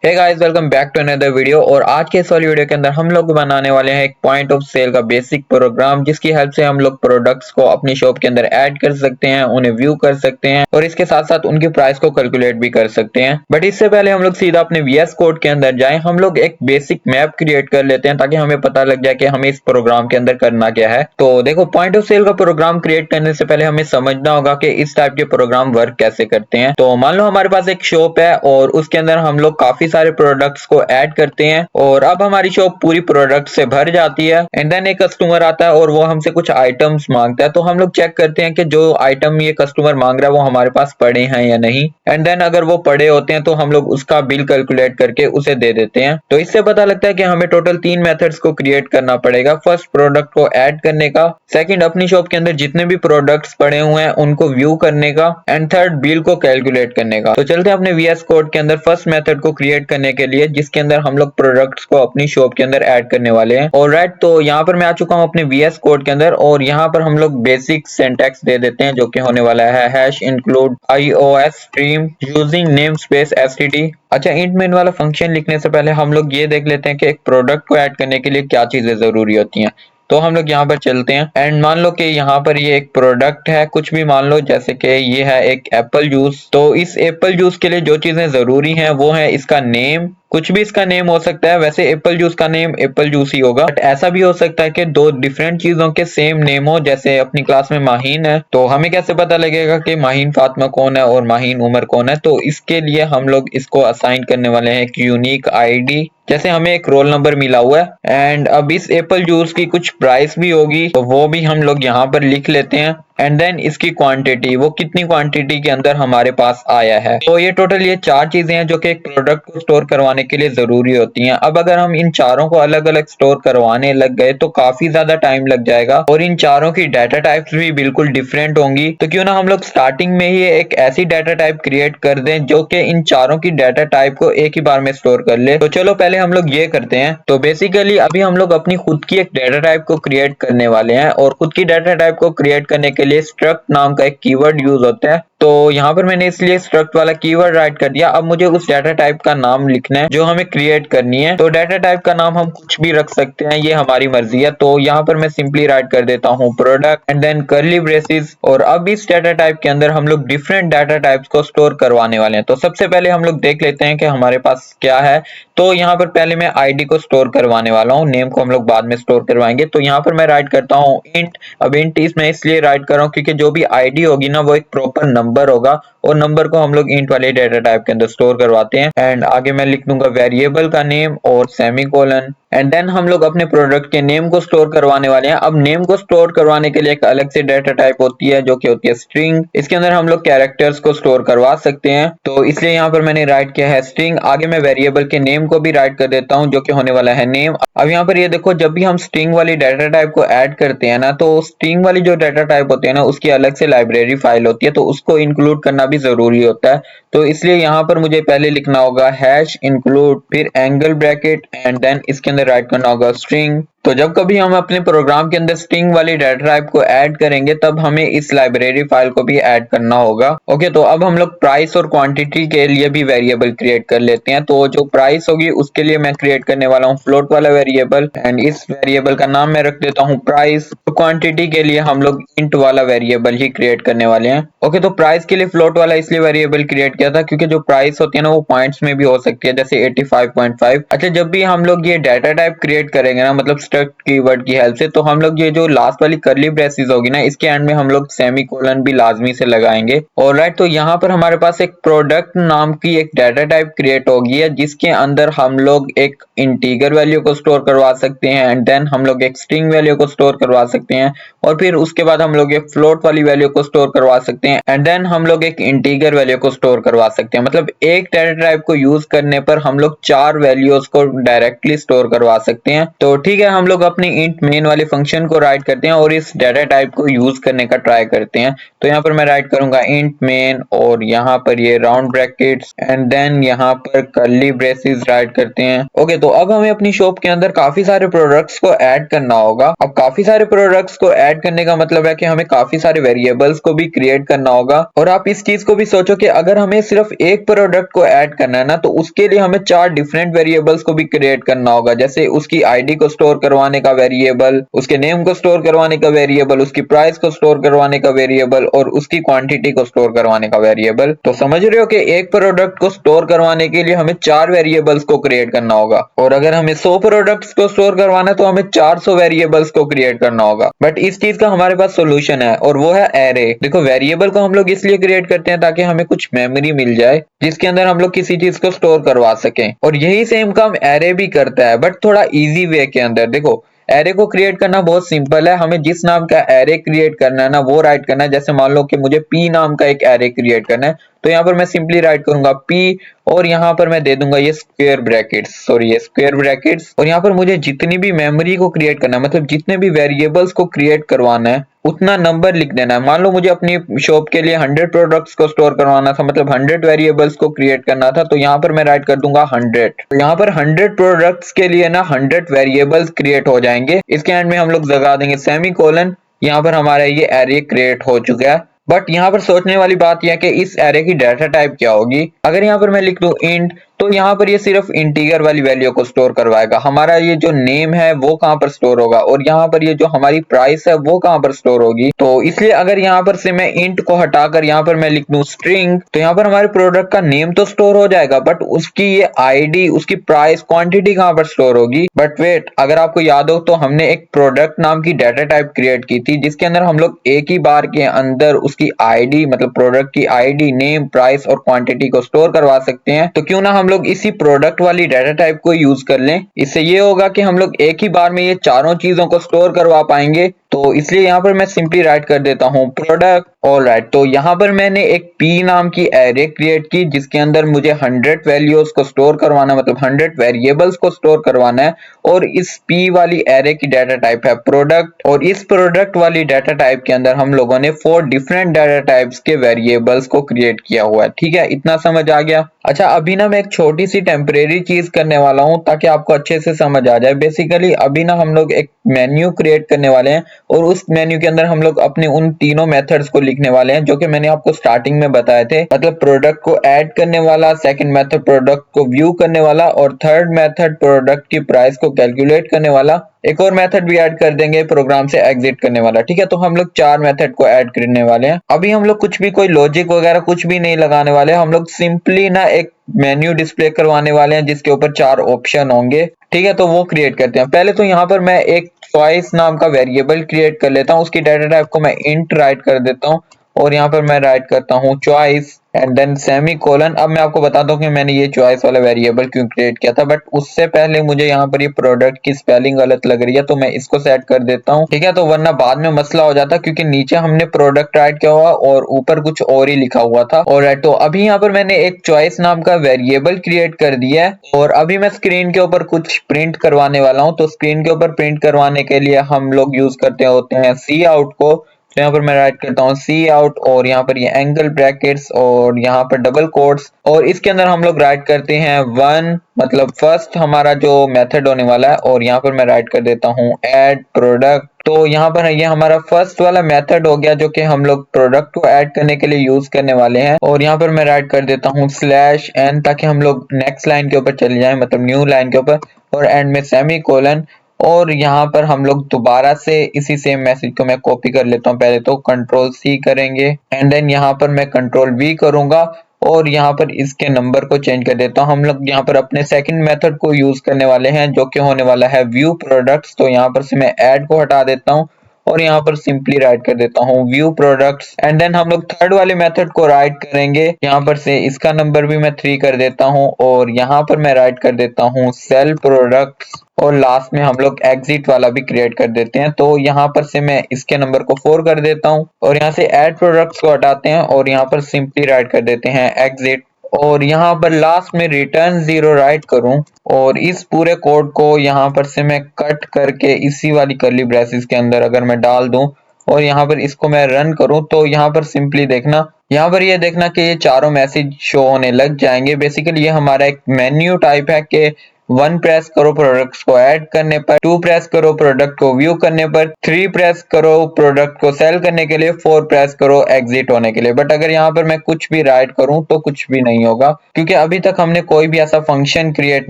Hey guys, welcome back to another video. और आज के इस वाली वीडियो के अंदर हम लोग बनाने वाले हैं एक पॉइंट ऑफ सेल का बेसिक प्रोग्राम, जिसकी हेल्प से हम लोग प्रोडक्ट्स को अपनी शॉप के अंदर ऐड कर सकते हैं, उन्हें व्यू कर सकते हैं और इसके साथ साथ उनकी प्राइस को कैलकुलेट भी कर सकते हैं। बट इससे पहले हम लोग सीधा अपने VS कोड के अंदर जाएं। हम लोग एक बेसिक मैप क्रिएट कर लेते हैं ताकि हमें पता लग जाए कि हमें इस प्रोग्राम के अंदर करना क्या है। तो देखो, पॉइंट ऑफ सेल का प्रोग्राम क्रिएट करने से पहले हमें समझना होगा कि इस टाइप के प्रोग्राम वर्क कैसे करते हैं। तो मान लो हमारे पास एक शॉप है और उसके अंदर हम लोग काफी सारे प्रोडक्ट्स को ऐड करते हैं और अब हमारी शॉप पूरी प्रोडक्ट से भर जाती है। एंड देन एक कस्टमर आता है और वो हमसे कुछ आइटम्स मांगता है। तो हम लोग चेक करते हैं कि जो आइटम ये कस्टमर मांग रहा है वो हमारे पास पड़े हैं या नहीं। एंड देन अगर वो पड़े होते हैं तो हम लोग उसका बिल कैलकुलेट करके उसे दे देते हैं। तो इससे पता लगता है कि हमें टोटल 3 मेथड्स को क्रिएट करना पड़ेगा। फर्स्ट, प्रोडक्ट को ऐड करने का। सेकंड, अपनी शॉप के अंदर जितने भी प्रोडक्ट्स पड़े हुए हैं उनको व्यू करने का। एंड थर्ड, बिल को कैलकुलेट करने का। तो चलते हैं अपने VS कोड के अंदर फर्स्ट मेथड को क्रिएट करने के लिए, जिसके अंदर हम लोग प्रोडक्ट्स को अपनी शॉप के अंदर ऐड करने वाले हैं। ऑलराइट, तो यहाँ पर मैं आ चुका हूँ अपने VS कोड के अंदर और यहाँ पर हम लोग बेसिक सिंटैक्स दे देते हैं, जो कि होने वाला है hash include iOS stream using name space std। अच्छा, इंट मेन वाला फंक्शन लिखने से पहले हम लोग ये देख लेते हैं कि एक प्रोडक्ट को ऐड करने के लिए क्या चीजें जरूरी होती हैं। तो हम लोग यहाँ पर चलते हैं एंड मान लो कि यहाँ पर ये एक प्रोडक्ट है, कुछ भी मान लो, जैसे कि ये है एक एप्पल जूस। तो इस एप्पल जूस के लिए जो चीजें जरूरी हैं वो है इसका नेम। कुछ भी इसका नेम हो सकता है, वैसे एप्पल जूस का नेम एप्पल जूस ही होगा। बट ऐसा भी हो सकता है कि दो डिफरेंट चीजों के सेम नेम हो, जैसे अपनी क्लास में माहीन है तो हमें कैसे पता लगेगा कि माहीन फातिमा कौन है और माहीन उमर कौन है। तो इसके लिए हम लोग इसको असाइन करने वाले हैं एक यूनिक आईडी। जैसे हमें एक रोल नंबर मिला हुआ है एंड अब इस एप्पल जूस की कुछ प्राइस भी होगी, तो वो भी हम लोग यहाँ पर लिख लेते हैं। एंड देन इसकी क्वांटिटी, वो कितनी क्वांटिटी के अंदर हमारे पास आया है। तो ये टोटल ये 4 चीजें हैं जो कि एक प्रोडक्ट को स्टोर करवाने के लिए जरूरी होती हैं। अब अगर हम इन चारों को अलग अलग स्टोर करवाने लग गए तो काफी ज्यादा टाइम लग जाएगा और इन चारों की डाटा टाइप्स भी बिल्कुल डिफरेंट होंगी। तो क्यों ना हम लोग स्टार्टिंग में ही एक ऐसी डाटा टाइप क्रिएट कर दें जो कि इन चारों की डाटा टाइप को एक ही बार में स्टोर कर ले। तो चलो पहले हम लोग ये करते हैं। तो बेसिकली अभी हम लोग अपनी खुद की एक डाटा टाइप को क्रिएट करने वाले हैं और खुद की डाटा टाइप को क्रिएट करने के लिए स्ट्रक्ट नाम का एक कीवर्ड यूज होता है। तो यहाँ पर मैंने इसलिए स्ट्रक्ट वाला कीवर्ड राइट कर दिया। अब मुझे उस डाटा टाइप का नाम लिखना है जो हमें क्रिएट करनी है। तो डाटा टाइप का नाम हम कुछ भी रख सकते हैं, ये हमारी मर्जी है। तो यहाँ पर मैं सिंपली राइट कर देता हूँ product and then curly braces. और अब इस डाटा टाइप के अंदर हम लोग डिफरेंट डाटा टाइप्स को स्टोर करवाने वाले हैं। तो सबसे पहले हम लोग देख लेते हैं कि हमारे पास क्या है। तो यहाँ पर पहले मैं आईडी को स्टोर करवाने वाला हूँ, नेम को हम लोग बाद में स्टोर करवाएंगे। तो यहाँ पर मैं राइट करता हूँ इंट। अब इंट इसमें इसलिए राइट कर रहा हूँ क्योंकि जो भी आईडी होगी ना वो एक प्रॉपर नंबर होगा और नंबर को हम लोग इंट वाले डाटा टाइप के अंदर स्टोर करवाते हैं। एंड आगे मैं लिख दूंगा वेरिएबल का नेम और सेमीकोलन। एंड देन हम लोग अपने प्रोडक्ट के नेम को स्टोर करवाने वाले हैं। अब नेम को स्टोर करवाने के लिए एक अलग से डाटा टाइप होती है जो कि होती है स्ट्रिंग। इसके अंदर हम लोग कैरेक्टर्स को स्टोर करवा सकते हैं, तो इसलिए यहाँ पर मैंने राइट किया है स्ट्रिंग। आगे मैं वेरिएबल के नेम को भी राइट कर देता हूँ जो कि होने वाला है नेम। अब यहाँ पर ये देखो, जब भी हम स्ट्रिंग वाली डाटा टाइप को ऐड करते हैं ना, तो स्ट्रिंग वाली जो डाटा टाइप होती है ना उसकी अलग से लाइब्रेरी फाइल होती है, तो उसको इंक्लूड करना भी जरूरी होता है। तो इसलिए यहाँ पर मुझे पहले लिखना होगा हैश इंक्लूड, फिर एंगल ब्रैकेट एंड देन इसके अंदर राइट करना होगा स्ट्रिंग। तो जब कभी हम अपने प्रोग्राम के अंदर स्ट्रिंग वाली डाटा टाइप को ऐड करेंगे तब हमें इस लाइब्रेरी फाइल को भी ऐड करना होगा। ओके, तो अब हम लोग प्राइस और क्वांटिटी के लिए भी वेरिएबल क्रिएट कर लेते हैं। तो जो प्राइस होगी उसके लिए मैं क्रिएट करने वाला हूँ फ्लोट वाला वेरिएबल एंड इस वेरिएबल का नाम मैं रख देता हूँ प्राइस। तो क्वांटिटी के लिए हम लोग इंट वाला वेरिएबल ही क्रिएट करने वाले हैं। ओके, तो प्राइस के लिए फ्लोट वाला इसलिए वेरिएबल क्रिएट किया था क्योंकि जो प्राइस होती है ना वो पॉइंट्स में भी हो सकती है, जैसे 85.5। अच्छा, जब भी हम लोग ये डाटा टाइप क्रिएट करेंगे ना, मतलब स्ट्रक्ट कीवर्ड की हेल्प से, तो हम लोग ये जो लास्ट वाली कर्ली ब्रेसेस होगी ना इसके एंड में हम लोग सेमीकोलन भी लाजमी से लगाएंगे। ऑलराइट, तो यहाँ पर हमारे पास एक प्रोडक्ट नाम की एक डाटा टाइप क्रिएट होगी है जिसके अंदर हम लोग एक इंटीजर वैल्यू को स्टोर करवा सकते हैं एंड देन हम लोग एक स्ट्रिंग वैल्यू को स्टोर करवा सकते हैं और फिर उसके बाद हम लोग एक फ्लोट वाली वैल्यू को स्टोर करवा सकते हैं एंड देन हम लोग एक इंटीजर वैल्यू को स्टोर करवा सकते हैं। मतलब एक डाटा टाइप को यूज करने पर हम लोग 4 वैल्यूज को डायरेक्टली स्टोर करवा सकते हैं। तो ठीक है, हम लोग अपनी इंट मेन वाले फंक्शन को राइट करते हैं और इस डाटा टाइप को यूज करने का ट्राई करते हैं। तो यहाँ पर मैं राइट करूंगा इंट मेन और यहाँ पर ये राउंड ब्रैकेट्स एंड देन यहाँ पर कर्ली ब्रेसेस राइट करते हैं। ओके, तो अब हमें अपनी शॉप के अंदर काफी सारे प्रोडक्ट्स को ऐड करना होगा। अब काफी सारे प्रोडक्ट्स को ऐड करने का मतलब है कि हमें काफी सारे वेरिएबल्स को भी क्रिएट करना होगा। और आप इस चीज को भी सोचो कि अगर हमें सिर्फ एक प्रोडक्ट को ऐड करना है ना, तो उसके लिए हमें 4 डिफरेंट वेरिएबल्स को भी क्रिएट करना होगा। जैसे उसकी आईडी को स्टोर करवाने का वेरिएबल, उसके नेम को स्टोर करवाने का वेरिएबल, उसकी प्राइस को स्टोर करवाने का वेरिएबल और उसकी क्वांटिटी को स्टोर करवाने का वेरिएबल। तो समझ रहे हो कि एक प्रोडक्ट को स्टोर करवाने के लिए हमें 4 वेरिएबल्स को क्रिएट करना होगा। और अगर हमें 100 प्रोडक्ट्स को स्टोर करवाना है तो हमें 400 वेरिएबल्स को क्रिएट करना होगा। बट इस चीज का हमारे पास सोल्यूशन है और वो है एरे। देखो, वेरिएबल को हम लोग इसलिए क्रिएट करते हैं ताकि हमें कुछ मेमोरी मिल जाए जिसके अंदर हम लोग किसी चीज को स्टोर करवा सकें। और यही सेम काम एरे भी करता है, बट थोड़ा इजी वे के अंदर। देखो, एरे को क्रिएट करना बहुत सिंपल है। हमें जिस नाम का एरे क्रिएट करना है ना, वो राइट करना है। जैसे मान लो कि मुझे पी नाम का एक एरे क्रिएट करना है, तो यहाँ पर मैं सिंपली राइट करूंगा पी और यहाँ पर मैं दे दूंगा ये स्क्वायर ब्रैकेट्स और यहाँ पर मुझे जितनी भी मेमोरी को क्रिएट करना है, मतलब जितने भी वेरिएबल्स को क्रिएट करवाना है, उतना नंबर लिख देना है। मान लो मुझे अपनी शॉप के लिए 100 प्रोडक्ट्स को स्टोर करवाना था, मतलब 100 वेरिएबल्स को क्रिएट करना था, तो यहाँ पर मैं राइट कर दूंगा 100। तो यहाँ पर 100 प्रोडक्ट्स के लिए ना 100 वेरिएबल्स क्रिएट हो जाएंगे। इसके एंड में हम लोग लगा देंगे सेमीकोलन। यहाँ पर हमारा ये एरे क्रिएट हो चुका है। बट यहाँ पर सोचने वाली बात यह है कि इस एरे की डाटा टाइप क्या होगी। अगर यहाँ पर मैं लिख दूं इंट, तो यहाँ पर ये सिर्फ इंटीजर वाली वैल्यू को स्टोर करवाएगा। हमारा ये जो नेम है वो कहाँ पर स्टोर होगा और यहाँ पर ये जो हमारी प्राइस है वो कहाँ पर स्टोर होगी। तो इसलिए अगर यहाँ पर से मैं इंट को हटाकर यहाँ पर मैं लिख दूं स्ट्रिंग, तो यहाँ पर हमारे प्रोडक्ट का नेम तो स्टोर हो जाएगा, बट उसकी ये आईडी, उसकी प्राइस, क्वांटिटी कहाँ पर स्टोर होगी। बट वेट, अगर आपको याद हो तो हमने एक प्रोडक्ट नाम की डाटा टाइप क्रिएट की थी जिसके अंदर हम लोग एक ही बार के अंदर उसकी आईडी, मतलब प्रोडक्ट की आईडी, नेम, प्राइस और क्वांटिटी को स्टोर करवा सकते हैं। तो क्यों ना हम लोग इसी प्रोडक्ट वाली डाटा टाइप को यूज कर लें। इससे ये होगा कि हम लोग एक ही बार में ये चारों चीजों को स्टोर करवा पाएंगे। तो इसलिए यहाँ पर मैं सिंपली राइट कर देता हूँ प्रोडक्ट। ऑलराइट, तो यहाँ पर मैंने एक पी नाम की एरे क्रिएट की जिसके अंदर मुझे 100 वैल्यूज को स्टोर करवाना, मतलब 100 वेरिएबल्स को स्टोर करवाना है। और इस पी वाली एरे की डाटा टाइप है प्रोडक्ट और इस प्रोडक्ट वाली डाटा टाइप के अंदर हम लोगों ने 4 डिफरेंट डाटा टाइप्स के वेरिएबल्स को क्रिएट किया हुआ है। ठीक है, इतना समझ आ गया। अच्छा, अभी ना मैं एक छोटी सी टेम्परेरी चीज करने वाला हूँ ताकि आपको अच्छे से समझ आ जाए। बेसिकली अभी ना हम लोग एक मेन्यू क्रिएट करने वाले हैं और उस मेन्यू के अंदर हम लोग अपने उन तीनों मेथड्स को लिखने वाले हैं जो कि मैंने आपको स्टार्टिंग में बताए थे। मतलब प्रोडक्ट को ऐड करने वाला, सेकंड मेथड प्रोडक्ट को व्यू करने वाला और थर्ड मेथड प्रोडक्ट की प्राइस को कैलकुलेट करने वाला। एक और मेथड भी ऐड कर देंगे प्रोग्राम से एग्जिट करने वाला। ठीक है, तो हम लोग 4 मेथड को ऐड करने वाले हैं। अभी हम लोग कुछ भी, कोई लॉजिक वगैरह कुछ भी नहीं लगाने वाले। हम लोग सिंपली ना एक मेन्यू डिस्प्ले करवाने वाले हैं जिसके ऊपर 4 ऑप्शन होंगे। ठीक है, तो वो क्रिएट करते हैं। पहले तो यहाँ पर मैं एक चॉइस नाम का वेरिएबल क्रिएट कर लेता हूँ। उसकी डाटा टाइप को मैं इंट राइट कर देता हूँ और यहाँ पर मैं राइट करता हूँ चॉइस एंड देन सेमीकोलन। अब मैं आपको बताता हूँ कि मैंने ये चॉइस वाला वेरिएबल क्यों क्रिएट किया था, बट उससे पहले मुझे यहाँ पर ये प्रोडक्ट की स्पेलिंग गलत लग रही है तो मैं इसको सेट कर देता हूँ। ठीक है, तो वरना बाद में मसला हो जाता क्योंकि नीचे हमने प्रोडक्ट राइट किया हुआ और ऊपर कुछ और ही लिखा हुआ था। और तो अभी यहाँ पर मैंने एक चॉइस नाम का वेरिएबल क्रिएट कर दिया है और अभी मैं स्क्रीन के ऊपर कुछ प्रिंट करवाने वाला हूँ। तो स्क्रीन के ऊपर प्रिंट करवाने के लिए हम लोग यूज करते होते हैं सी आउट को। तो यहाँ पर मैं राइट करता हूँ सी आउट और यहाँ पर ये एंगल ब्रैकेट्स और यहाँ पर डबल कोट्स और इसके अंदर हम लोग राइट करते हैं 1, मतलब फर्स्ट हमारा जो मेथड होने वाला है। और यहाँ पर मैं राइट कर देता हूँ ऐड प्रोडक्ट। तो यहाँ पर ये हमारा फर्स्ट वाला मेथड हो गया जो कि हम लोग प्रोडक्ट को ऐड करने के लिए यूज करने वाले हैं। और यहाँ पर मैं राइट कर देता हूँ /n ताकि हम लोग नेक्स्ट लाइन के ऊपर चले जाएं, मतलब न्यू लाइन के ऊपर। और एंड में सेमीकोलन और यहाँ पर हम लोग दोबारा से इसी सेम मैसेज को मैं कॉपी कर लेता हूँ। पहले तो कंट्रोल C करेंगे एंड देन यहाँ पर मैं कंट्रोल V करूंगा और यहाँ पर इसके नंबर को चेंज कर देता हूँ। हम लोग यहाँ पर अपने सेकंड मेथड को यूज करने वाले हैं जो कि होने वाला है व्यू प्रोडक्ट्स। तो यहाँ पर से मैं ऐड को हटा देता हूँ और यहाँ पर सिंपली राइट कर देता हूँ व्यू प्रोडक्ट्स एंड देन हम लोग थर्ड वाले मेथड को राइट करेंगे। यहाँ पर से इसका नंबर भी मैं 3 कर देता हूँ और यहाँ पर मैं राइट कर देता हूँ सेल प्रोडक्ट्स और लास्ट में हम लोग एग्जिट वाला भी क्रिएट कर देते हैं। तो यहाँ पर से मैं इसके नंबर को 4 कर देता हूँ और यहाँ से ऐड प्रोडक्ट्स को हटाते हैं और यहाँ पर सिंपली राइट कर देते हैं एग्जिट। और यहाँ पर लास्ट में रिटर्न 0 राइट करूं और इस पूरे कोड को यहाँ पर से मैं कट करके इसी वाली कर्ली ब्रेसेस के अंदर अगर मैं डाल दूं और यहाँ पर इसको मैं रन करूं तो यहाँ पर सिंपली देखना, यहाँ पर ये देखना कि ये चारों मैसेज शो होने लग जाएंगे। बेसिकली ये हमारा एक मेन्यू टाइप है कि 1 प्रेस करो प्रोडक्ट्स को ऐड करने पर, 2 प्रेस करो प्रोडक्ट को व्यू करने पर, 3 प्रेस करो प्रोडक्ट को सेल करने के लिए, 4 प्रेस करो एग्जिट होने के लिए। बट अगर यहाँ पर मैं कुछ भी राइट करूं तो कुछ भी नहीं होगा, क्योंकि अभी तक हमने कोई भी ऐसा फंक्शन क्रिएट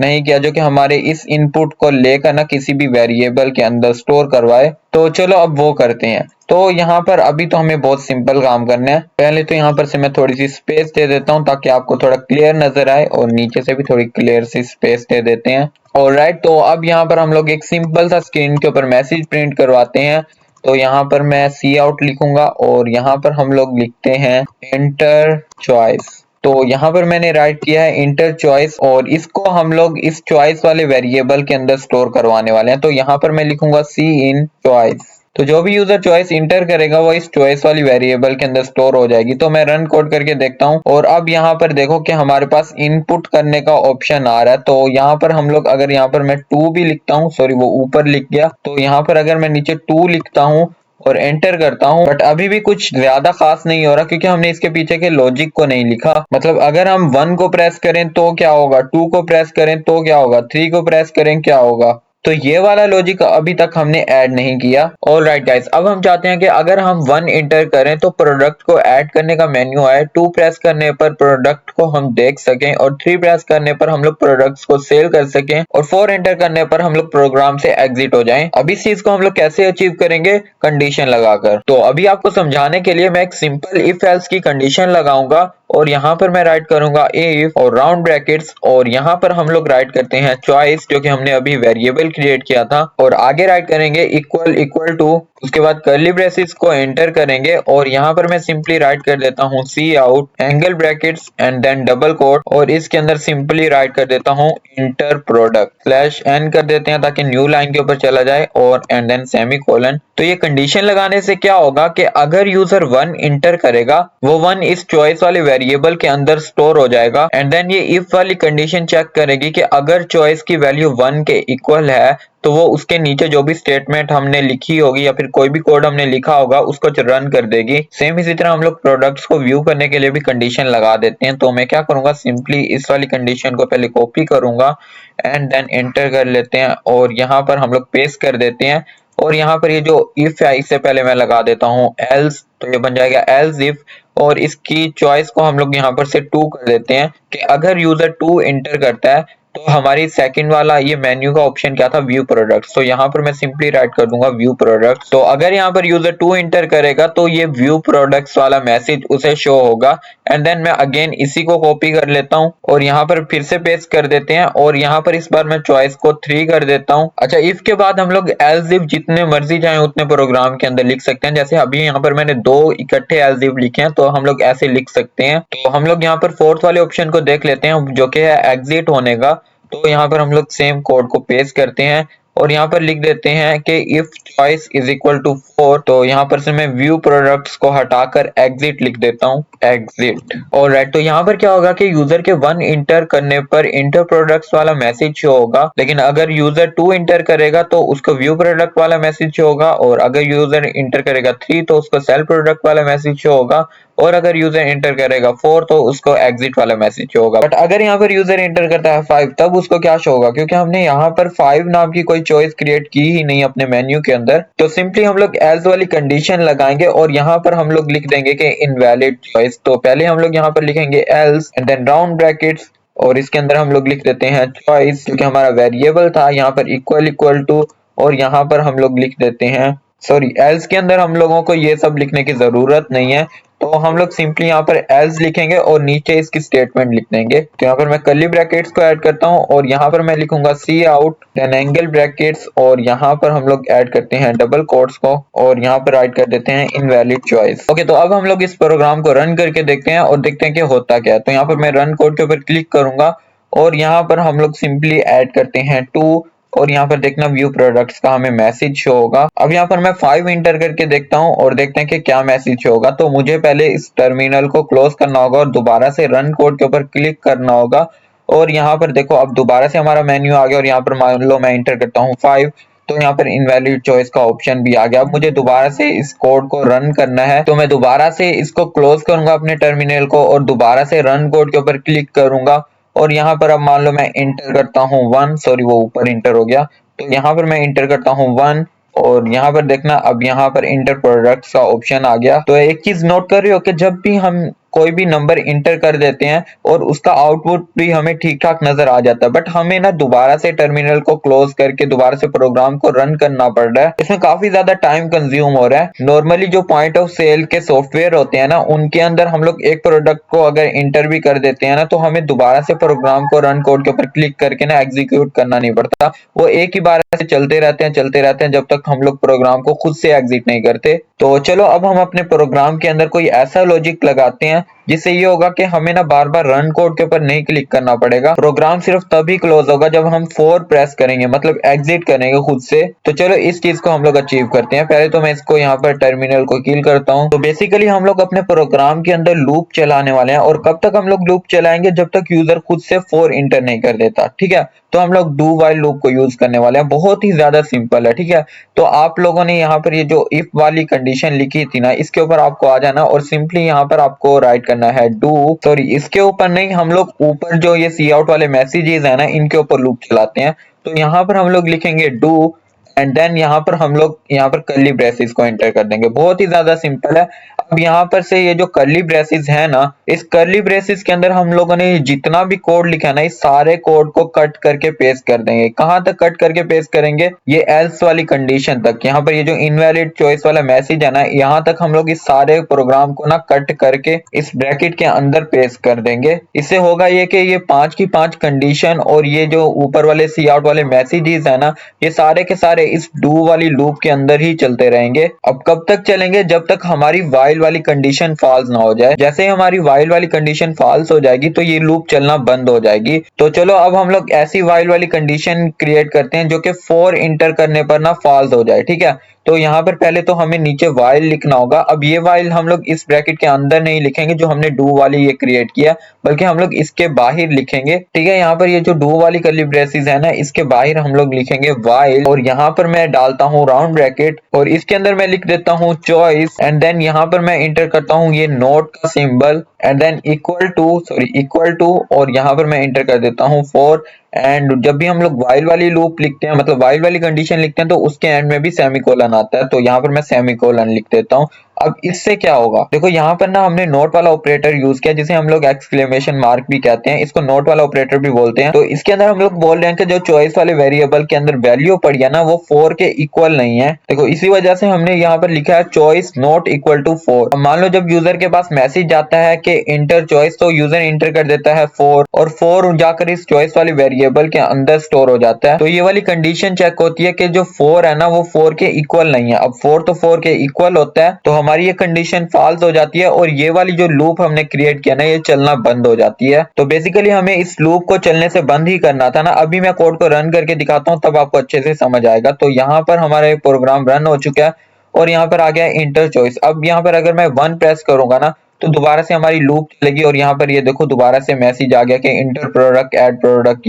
नहीं किया जो कि हमारे इस इनपुट को लेकर ना किसी भी वेरिएबल के अंदर स्टोर करवाए। तो चलो अब वो करते हैं। तो यहाँ पर अभी तो हमें बहुत सिंपल काम करना है। पहले तो यहाँ पर से मैं थोड़ी सी स्पेस दे देता हूँ ताकि आपको थोड़ा क्लियर नजर आए, और नीचे से भी थोड़ी क्लियर सी स्पेस दे देते हैं। और राइट, तो अब यहाँ पर हम लोग एक सिंपल सा स्क्रीन के ऊपर मैसेज प्रिंट करवाते हैं। तो यहाँ पर मैं सी आउट लिखूंगा और यहाँ पर हम लोग लिखते हैं इंटर चॉइस। तो यहाँ पर मैंने राइट किया है इंटर चॉइस, और इसको हम लोग इस चॉइस वाले वेरिएबल के अंदर स्टोर करवाने वाले हैं। तो यहाँ पर मैं लिखूंगा सी इन चॉइस। तो जो भी यूजर चॉइस इंटर करेगा वो इस चॉइस वाली वेरिएबल के अंदर स्टोर हो जाएगी। तो मैं रन कोड करके देखता हूँ और अब यहाँ पर देखो कि हमारे पास इनपुट करने का ऑप्शन आ रहा है। तो यहाँ पर हम लोग, अगर यहाँ पर मैं 2 भी लिखता हूँ, सॉरी वो ऊपर लिख गया, तो यहाँ पर अगर मैं नीचे 2 लिखता हूँ और एंटर करता हूँ, बट अभी भी कुछ ज्यादा खास नहीं हो रहा क्योंकि हमने इसके पीछे के लॉजिक को नहीं लिखा। मतलब अगर हम 1 को प्रेस करें तो क्या होगा, 2 को प्रेस करें तो क्या होगा, 3 को प्रेस करें क्या होगा, तो ये वाला लॉजिक अभी तक हमने ऐड नहीं किया। ऑल राइट गाइस, अब हम चाहते हैं कि अगर हम 1 इंटर करें तो प्रोडक्ट को ऐड करने का मेन्यू आए, 2 प्रेस करने पर प्रोडक्ट को हम देख सकें, और 3 प्रेस करने पर हम लोग प्रोडक्ट्स को सेल कर सकें, और 4 एंटर करने पर हम लोग प्रोग्राम से एग्जिट हो जाएं। अब इस चीज को हम लोग कैसे अचीव करेंगे, कंडीशन लगाकर। तो अभी आपको समझाने के लिए मैं एक सिंपल इफ एल्स की कंडीशन लगाऊंगा, और यहाँ पर मैं राइट करूंगा इफ और राउंड ब्रैकेट्स, और यहाँ पर हम लोग राइट करते हैं चॉइस जो कि हमने अभी वेरिएबल क्रिएट किया था, और आगे राइट करेंगे इक्वल इक्वल टू, उसके बाद कर्ली ब्रेसेस को एंटर करेंगे, और यहाँ पर मैं सिंपली राइट कर देता हूँ C out angle brackets and then double quote, और इसके अंदर सिंपली राइट कर देता हूँ इंटर प्रोडक्ट स्लैश एन कर देते हैं ताकि न्यू लाइन के ऊपर चला जाए, और एंड देन सेमी कोलन। तो ये कंडीशन लगाने से क्या होगा कि अगर यूजर 1 इंटर करेगा वो 1 इस चॉइस वाले वेरिएबल के अंदर स्टोर हो जाएगा, एंड देन ये इफ वाली कंडीशन चेक करेगी कि अगर चॉइस की वैल्यू 1 के इक्वल है तो वो उसके नीचे जो भी स्टेटमेंट हमने लिखी होगी या फिर कोई भी कोड हमने लिखा होगा उसको रन कर देगी। सेम इसी तरह हम लोग प्रोडक्ट्स को व्यू करने के लिए भी कंडीशन लगा देते हैं। तो मैं क्या करूंगा, सिंपली इस वाली कंडीशन को पहले कॉपी करूंगा एंड देन एंटर कर लेते हैं, और यहाँ पर हम लोग पेस्ट कर देते हैं, और यहाँ पर ये जो इफ है इससे पहले मैं लगा देता हूँ एल्स, तो ये बन जाएगा एल्स इफ, और इसकी चॉइस को हम लोग यहाँ पर से 2 कर देते हैं कि अगर यूजर 2 इंटर करता है तो हमारी सेकंड वाला ये मेन्यू का ऑप्शन क्या था, व्यू प्रोडक्ट्स। तो यहाँ पर मैं सिंपली राइट कर दूंगा व्यू प्रोडक्ट्स। तो अगर यहाँ पर यूजर 2 इंटर करेगा तो ये व्यू प्रोडक्ट्स वाला मैसेज उसे शो होगा, एंड देन मैं अगेन इसी को कॉपी कर लेता हूँ और यहाँ पर फिर से पेस्ट कर देते हैं, और यहाँ पर इस बार मैं चॉइस को 3 कर देता हूँ। अच्छा, इफ के बाद हम लोग एल्स इफ जितने मर्जी चाहे उतने प्रोग्राम के अंदर लिख सकते हैं। जैसे अभी यहाँ पर मैंने 2 इकट्ठे एल्स इफ लिखे हैं तो हम लोग ऐसे लिख सकते हैं। तो हम लोग यहाँ पर फोर्थ वाले ऑप्शन को देख लेते हैं जो कि है एग्जिट होने का। तो यहाँ पर हम लोग सेम कोड को पेस्ट करते हैं और यहाँ पर लिख देते हैं कि if choice is equal to 4, तो यहाँ पर से मैं व्यू प्रोडक्ट्स को हटाकर एग्जिट लिख देता हूँ, एग्जिट। और राइट, तो यहाँ पर क्या होगा कि यूजर के 1 इंटर करने पर इंटर प्रोडक्ट्स वाला मैसेज शो होगा, लेकिन अगर यूजर 2 इंटर करेगा तो उसको व्यू प्रोडक्ट वाला मैसेज शो होगा, और अगर यूजर इंटर करेगा 3 तो उसको सेल प्रोडक्ट वाला मैसेज शो होगा, और अगर यूजर इंटर करेगा 4 तो उसको एग्जिट वाला मैसेज शो होगा। बट अगर यहाँ पर यूजर इंटर करता है 5 तब उसको क्या शो होगा, क्योंकि हमने यहाँ पर 5 नाम की कोई चॉइस क्रिएट की ही नहीं अपने मेन्यू के अंदर। तो सिंपली हम लोग एल्स वाली कंडीशन लगाएंगे और यहाँ पर हम लोग लिख देंगे कि इनवैलिड चॉइस। तो पहले हम लोग यहाँ पर लिखेंगे else and then round brackets, और इसके अंदर हम लोग लिख देते हैं चॉइस क्योंकि हमारा वेरिएबल था, यहाँ पर इक्वल इक्वल टू, और यहाँ पर हम लोग लिख देते हैं, सॉरी एल्स के अंदर हम लोगों को ये सब लिखने की जरूरत नहीं है। तो हम लोग सिंपली यहाँ पर एल्स लिखेंगे और नीचे इसकी स्टेटमेंट लिख देंगे। तो यहाँ पर मैं कर्ली ब्रैकेट्स को ऐड करता हूँ और यहाँ पर मैं लिखूंगा C out then angle brackets, और यहाँ पर हम लोग ऐड करते हैं डबल कोट्स को, और यहाँ पर ऐड कर देते हैं इनवैलिड चॉइस। ओके, तो अब हम लोग इस प्रोग्राम को रन करके देखते हैं और देखते हैं कि होता क्या है। तो यहाँ पर मैं रन कोड के ऊपर क्लिक करूंगा और यहाँ पर हम लोग सिंपली ऐड करते हैं 2 और यहाँ पर देखना व्यू प्रोडक्ट्स का हमें मैसेज शो होगा। अब यहाँ पर मैं 5 इंटर करके देखता हूँ और देखते हैं कि क्या मैसेज शो होगा। तो मुझे पहले इस टर्मिनल को क्लोज करना होगा और दोबारा से रन कोड के ऊपर क्लिक करना होगा। और यहाँ पर देखो अब दोबारा से हमारा मेन्यू आ गया और यहाँ पर मान लो मैं इंटर करता हूँ 5, तो यहाँ पर इनवैलिड चॉइस का ऑप्शन भी आ गया। अब मुझे दोबारा से इस कोड को रन करना है, तो मैं दोबारा से इसको क्लोज करूंगा अपने टर्मिनल को और दोबारा से रन कोड के ऊपर क्लिक करूंगा। और यहाँ पर अब मान लो मैं इंटर करता हूँ 1, सॉरी वो ऊपर इंटर हो गया, तो यहाँ पर मैं इंटर करता हूँ 1 और यहाँ पर देखना अब यहाँ पर इंटर प्रोडक्ट्स का ऑप्शन आ गया। तो एक चीज नोट कर रहे हो कि जब भी हम कोई भी नंबर इंटर कर देते हैं और उसका आउटपुट भी हमें ठीक ठाक नजर आ जाता है, बट हमें ना दोबारा से टर्मिनल को क्लोज करके दोबारा से प्रोग्राम को रन करना पड़ रहा है। इसमें काफी ज्यादा टाइम कंज्यूम हो रहा है। नॉर्मली जो पॉइंट ऑफ सेल के सॉफ्टवेयर होते हैं ना, उनके अंदर हम लोग एक प्रोडक्ट को अगर इंटर भी कर देते हैं ना, तो हमें दोबारा से प्रोग्राम को रन कोड के ऊपर क्लिक करके ना एग्जीक्यूट करना नहीं पड़ता। वो एक ही बार से चलते रहते हैं जब तक हम लोग प्रोग्राम को खुद से एग्जिट नहीं करते। तो चलो अब हम अपने प्रोग्राम के अंदर कोई ऐसा लॉजिक लगाते हैं जिससे ये होगा कि हमें ना बार बार रन कोड के ऊपर नहीं क्लिक करना पड़ेगा। प्रोग्राम सिर्फ तभी क्लोज होगा जब हम 4 प्रेस करेंगे, मतलब एग्जिट करेंगे खुद से। तो चलो इस चीज को हम लोग अचीव करते हैं। पहले तो मैं इसको यहाँ पर टर्मिनल को किल करता हूँ। तो बेसिकली हम लोग अपने प्रोग्राम के अंदर लूप चलाने वाले हैं और कब तक हम लोग लूप चलाएंगे, जब तक यूजर खुद से 4 इंटर नहीं कर देता। ठीक है, तो हम लोग डू वाइल लूप को यूज करने वाले हैं। बहुत ही ज्यादा सिंपल है। ठीक है, तो आप लोगों ने यहाँ पर ये जो इफ वाली कंडीशन लिखी थी ना, इसके ऊपर आपको आ जाना और सिंपली यहाँ पर आपको राइट करना है डू, सॉरी इसके ऊपर नहीं, हम लोग ऊपर जो ये सी आउट वाले मैसेजेस है ना, इनके ऊपर लूप चलाते हैं। तो यहाँ पर हम लोग लिखेंगे डू एंड देन यहाँ पर हम लोग यहाँ पर कर्ली ब्रेसेस को एंटर कर देंगे। बहुत ही ज्यादा सिंपल है। अब यहाँ पर से ये जो कर्ली ब्रेसेस है ना, इस कर्ली ब्रेसेस के अंदर हम लोगों ने जितना भी कोड लिखा है ना, इस सारे कोड को कट करके पेस्ट कर देंगे। कहां तक कट करके पेस्ट करेंगे, ये एल्स वाली कंडीशन तक। यहाँ पर ये जो इनवैलिड चॉइस वाला मैसेज है ना, यहाँ तक हम लोग इस सारे प्रोग्राम को ना कट करके इस ब्रैकेट के अंदर पेस्ट कर देंगे। इससे होगा ये कि ये 5 की 5 कंडीशन और ये जो ऊपर वाले सी आउट वाले मैसेजेस है ना, ये सारे के सारे इस डू वाली लूप के अंदर ही चलते रहेंगे। अब कब तक चलेंगे, जब तक हमारी वाइल वाली कंडीशन फॉल्स ना हो जाए। जैसे ही हमारी वाइल वाली कंडीशन फॉल्स हो जाएगी तो ये लूप चलना बंद हो जाएगी। तो चलो अब हम लोग ऐसी वाइल वाली कंडीशन क्रिएट करते हैं जो कि 4 इंटर करने पर ना फॉल्स हो जाए। ठीक है, तो यहाँ पर पहले तो हमें नीचे वाइल लिखना होगा। अब ये वाइल हम लोग इस ब्रैकेट के अंदर नहीं लिखेंगे जो हमने डू वाली ये क्रिएट किया, बल्कि हम लोग इसके बाहर लिखेंगे। ठीक है, यहाँ पर ये जो डू वाली कर्ली ब्रेसेस है ना, इसके बाहर हम लोग लिखेंगे वाइल और यहाँ पर मैं डालता हूँ राउंड ब्रैकेट और इसके अंदर मैं लिख देता हूँ चॉइस एंड देन यहाँ पर मैं इंटर करता हूँ ये नोट का symbol and then equal to और यहाँ पर मैं इंटर कर देता हूँ 4। एंड जब भी हम लोग वाइल वाली लूप लिखते हैं, मतलब वाइल वाली कंडीशन लिखते हैं, तो उसके एंड में भी सेमीकोलन आता है। तो यहाँ पर मैं सेमीकोलन लिख देता हूँ। अब इससे क्या होगा, देखो यहाँ पर ना हमने नोट वाला ऑपरेटर यूज किया जिसे हम लोग एक्सक्लेमेशन मार्क भी कहते हैं, इसको नोट वाला ऑपरेटर भी बोलते हैं। तो इसके अंदर हम लोग बोल रहे हैं कि जो चॉइस वाले वेरिएबल के अंदर वैल्यू पड़ी है ना, वो 4 के इक्वल नहीं है। देखो इसी वजह से हमने यहाँ पर लिखा है चॉइस नॉट इक्वल टू 4। अब मान लो जब यूजर के पास मैसेज आता है कि इंटर चॉइस, तो यूजर इंटर कर देता है 4 और 4 जाकर इस चॉइस वाली वेरिएबल के अंदर स्टोर हो जाता है। तो ये वाली कंडीशन चेक होती है कि जो 4 है ना, वो 4 के इक्वल नहीं है। अब 4 तो 4 के इक्वल होता है, तो हमारी ये कंडीशन फॉल्स हो जाती है और ये वाली जो लूप हमने क्रिएट किया ना, ये चलना बंद हो जाती है। तो बेसिकली हमें इस लूप को चलने से बंद ही करना था ना। अभी मैं कोड को रन करके दिखाता हूँ, तब आपको अच्छे से समझ आएगा। तो यहाँ पर हमारा प्रोग्राम रन हो चुका है और यहाँ पर आ गया इंटर चॉइस। अब यहाँ पर अगर मैं 1 प्रेस करूंगा ना, तो दोबारा से हमारी लूप चलेगी और यहाँ पर ये देखो दोबारा से मैसेज आ गया कि इंटर प्रोडक्ट ऐड प्रोडक्ट,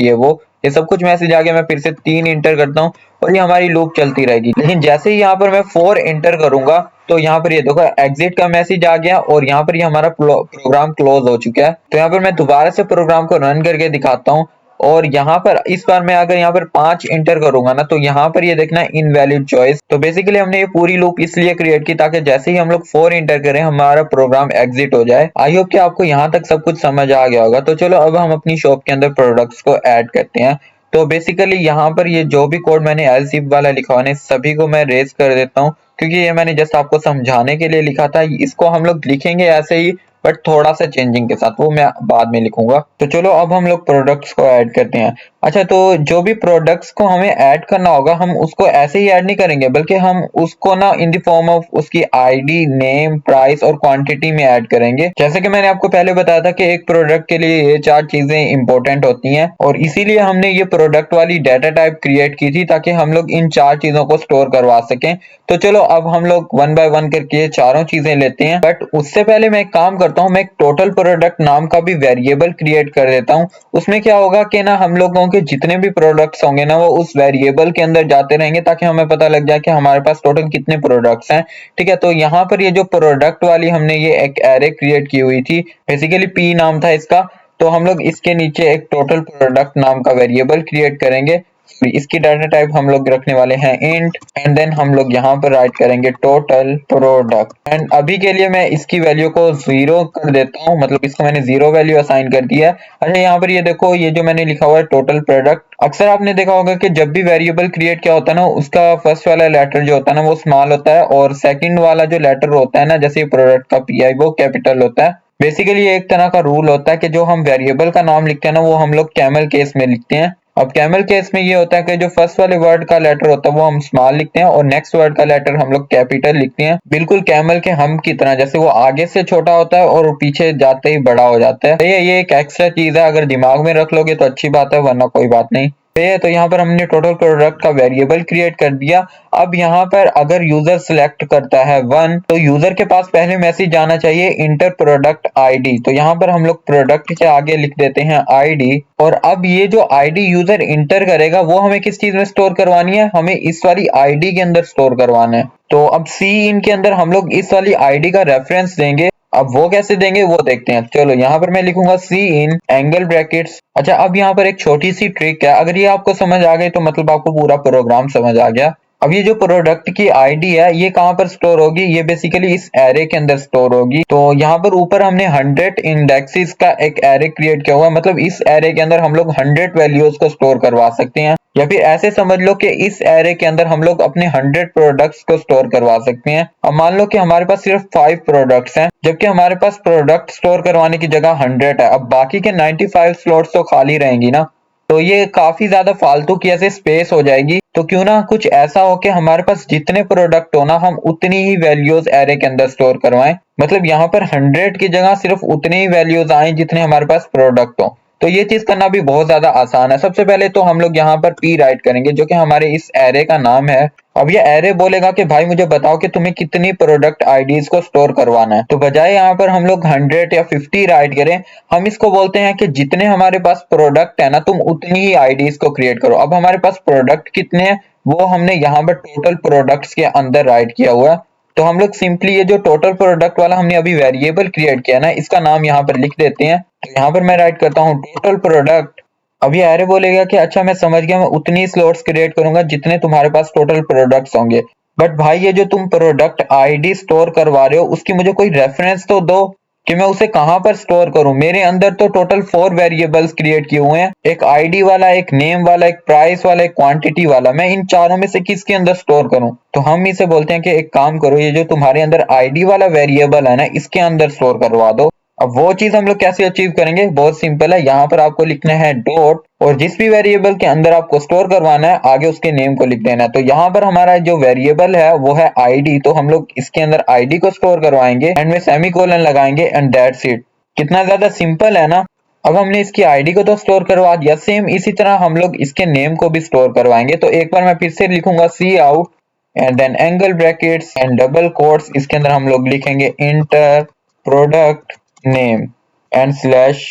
ये सब कुछ मैसेज आ गया। मैं फिर से 3 इंटर करता हूँ और ये हमारी लूप चलती रहेगी। लेकिन जैसे ही यहाँ पर मैं 4 इंटर करूंगा, तो यहाँ पर ये देखो एग्जिट का मैसेज आ गया और यहाँ पर ये हमारा प्रोग्राम क्लोज हो चुका है। तो यहाँ पर मैं दोबारा से प्रोग्राम को रन करके दिखाता हूँ और यहाँ पर इस बार मैं अगर यहाँ पर 5 इंटर करूंगा ना, तो यहाँ पर ये देखना इनवैलिड चॉइस। तो बेसिकली हमने ये पूरी लूप इसलिए क्रिएट की ताकि जैसे ही हम लोग 4 इंटर करें, हमारा प्रोग्राम एग्जिट हो जाए। आई होप कि आपको यहाँ तक सब कुछ समझ आ गया होगा। तो चलो अब हम अपनी शॉप के अंदर प्रोडक्ट्स को ऐड करते हैं। तो बेसिकली यहाँ पर ये जो भी कोड मैंने एल्स इफ वाला लिखा हुआ है, सभी को मैं रेज कर देता हूँ क्योंकि ये मैंने जस्ट आपको समझाने के लिए लिखा था। इसको हम लोग लिखेंगे ऐसे ही बट थोड़ा सा चेंजिंग के साथ, वो मैं बाद में लिखूंगा। तो चलो अब हम लोग प्रोडक्ट्स को ऐड करते हैं। अच्छा, तो जो भी प्रोडक्ट्स को हमें ऐड करना होगा, हम उसको ऐसे ही ऐड नहीं करेंगे, बल्कि हम उसको ना इन द फॉर्म ऑफ उसकी आईडी, नेम, प्राइस और क्वांटिटी में ऐड करेंगे। जैसे कि मैंने आपको पहले बताया था कि एक प्रोडक्ट के लिए ये 4 चीजें इंपॉर्टेंट होती हैं, और इसीलिए हमने ये प्रोडक्ट वाली डाटा टाइप क्रिएट की थी, ताकि हम लोग इन 4 चीजों को स्टोर करवा सकें। तो चलो अब हम लोग वन बाय वन करके ये चारों चीजें लेते हैं। बट उससे पहले मैं एक काम करता हूँ, मैं एक टोटल प्रोडक्ट नाम का भी वेरिएबल क्रिएट कर देता हूँ। उसमें क्या होगा कि ना हम लोगों के जितने भी प्रोडक्ट्स होंगे ना, वो उस वेरिएबल के अंदर जाते रहेंगे, ताकि हमें पता लग जाए कि हमारे पास टोटल कितने प्रोडक्ट्स हैं। ठीक है, तो यहाँ पर ये जो प्रोडक्ट वाली हमने ये एक एरे क्रिएट की हुई थी, बेसिकली पी नाम था इसका। तो हम लोग इसके नीचे एक टोटल प्रोडक्ट नाम का वेरिएबल क्रिएट करेंगे। इसकी डाटा टाइप हम लोग रखने वाले हैं इंट, एंड देन हम लोग यहाँ पर राइट करेंगे टोटल प्रोडक्ट। एंड अभी के लिए मैं इसकी वैल्यू को 0 कर देता हूँ, मतलब इसको मैंने 0 वैल्यू असाइन कर दिया है। अच्छा, यहाँ पर ये देखो, ये जो मैंने लिखा हुआ है टोटल प्रोडक्ट, अक्सर आपने देखा होगा कि जब भी वेरिएबल क्रिएट किया होता है ना, उसका फर्स्ट वाला लेटर जो होता है ना वो स्मॉल होता है, और सेकंड वाला जो लेटर होता है ना, जैसे प्रोडक्ट का पी वो कैपिटल होता है। बेसिकली एक तरह का रूल होता है कि जो हम वेरिएबल का नाम लिखते हैं ना, वो हम लोग कैमल केस में लिखते हैं। अब कैमल केस में ये होता है कि जो फर्स्ट वाले वर्ड का लेटर होता है वो हम स्मॉल लिखते हैं, और नेक्स्ट वर्ड का लेटर हम लोग कैपिटल लिखते हैं, बिल्कुल कैमल के हम की तरह, जैसे वो आगे से छोटा होता है और पीछे जाते ही बड़ा हो जाता है। तो ये एक एक्स्ट्रा चीज है, अगर दिमाग में रख लोगे तो अच्छी बात है, वरना कोई बात नहीं। तो यहाँ पर हमने टोटल प्रोडक्ट का वेरिएबल क्रिएट कर दिया। अब यहाँ पर अगर यूजर सिलेक्ट करता है 1, तो यूजर के पास पहले मैसेज जाना चाहिए इंटर प्रोडक्ट आईडी। तो यहाँ पर हम लोग प्रोडक्ट के आगे लिख देते हैं आईडी, और अब ये जो आईडी यूजर इंटर करेगा वो हमें किस चीज में स्टोर करवानी है, हमें इस वाली आईडी के अंदर स्टोर करवाना है। तो अब सी इन के अंदर हम लोग इस वाली आईडी का रेफरेंस देंगे। अब वो कैसे देंगे वो देखते हैं। चलो यहाँ पर मैं लिखूंगा सी इन एंगल ब्रैकेट्स। अच्छा, अब यहाँ पर एक छोटी सी ट्रिक है, अगर ये आपको समझ आ गई तो मतलब आपको पूरा प्रोग्राम समझ आ गया। अब ये जो प्रोडक्ट की आईडी है ये कहाँ पर स्टोर होगी, ये बेसिकली इस एरे के अंदर स्टोर होगी। तो यहाँ पर ऊपर हमने 100 इंडेक्सेस का एक एरे क्रिएट किया हुआ है, मतलब इस एरे के अंदर हम लोग 100 वैल्यूज को स्टोर करवा सकते हैं, या फिर ऐसे समझ लो कि इस एरे के अंदर हम लोग अपने 100 प्रोडक्ट्स को स्टोर करवा सकते हैं। अब मान लो कि हमारे पास सिर्फ 5 प्रोडक्ट्स हैं, जबकि हमारे पास प्रोडक्ट स्टोर करवाने की जगह 100 है। अब बाकी के 95 स्लॉट्स तो खाली रहेंगी ना, तो ये काफी ज्यादा फालतू की ऐसे स्पेस हो जाएगी। तो क्यों ना कुछ ऐसा हो कि हमारे पास जितने प्रोडक्ट हो ना, हम उतनी ही वैल्यूज एरे के अंदर स्टोर करवाएं। मतलब यहाँ पर 100 की जगह सिर्फ उतने ही वैल्यूज आए जितने हमारे पास प्रोडक्ट हो। तो ये चीज करना भी बहुत ज्यादा आसान है। सबसे पहले तो हम लोग यहाँ पर पी राइट करेंगे, जो कि हमारे इस एरे का नाम है। अब ये एरे बोलेगा कि भाई मुझे बताओ कि तुम्हें कितनी प्रोडक्ट आईडीज को स्टोर करवाना है। तो बजाय यहाँ पर हम लोग 100 या 50 राइट करें, हम इसको बोलते हैं कि जितने हमारे पास प्रोडक्ट है ना, तुम उतनी ही आईडीज को क्रिएट करो। अब हमारे पास प्रोडक्ट कितने हैं वो हमने यहाँ पर टोटल प्रोडक्ट्स के अंदर राइट किया हुआ है। तो हम लोग सिंपली ये जो टोटल प्रोडक्ट वाला हमने अभी वेरिएबल क्रिएट किया ना, इसका नाम यहाँ पर लिख देते हैं। तो यहाँ पर मैं राइट करता हूँ टोटल प्रोडक्ट। अब ये एरे बोलेगा कि अच्छा मैं समझ गया, मैं उतनी स्लॉट्स क्रिएट करूंगा जितने तुम्हारे पास टोटल प्रोडक्ट्स होंगे। बट भाई ये जो तुम प्रोडक्ट आईडी स्टोर करवा रहे हो, उसकी मुझे कोई रेफरेंस तो दो कि मैं उसे कहां पर स्टोर करूं। मेरे अंदर तो टोटल 4 वेरिएबल्स क्रिएट किए हुए हैं, एक आईडी वाला, एक नेम वाला, एक प्राइस वाला, एक क्वांटिटी वाला। मैं इन चारों में से किसके अंदर स्टोर करूं? तो हम इसे बोलते हैं कि एक काम करो, ये जो तुम्हारे अंदर आईडी वाला वेरिएबल है ना, इसके अंदर स्टोर करवा दो। अब वो चीज हम लोग कैसे अचीव करेंगे, बहुत सिंपल है। यहाँ पर आपको लिखना है डॉट, और जिस भी वेरिएबल के अंदर आपको स्टोर करवाना है आगे उसके नेम को लिख देना है। तो यहाँ पर हमारा जो वेरिएबल है वो है आईडी, तो हम लोग इसके अंदर आईडी को स्टोर करवाएंगे, एंड में सेमीकोलन लगाएंगे, एंड दैट्स इट। कितना ज्यादा सिंपल है ना। अब हमने इसकी आईडी को तो स्टोर करवा दिया, सेम इसी तरह हम लोग इसके नेम को भी स्टोर करवाएंगे। तो एक बार मैं फिर से लिखूंगा C out and then angle brackets and double quotes, इसके अंदर हम लोग लिखेंगे enter product name and slash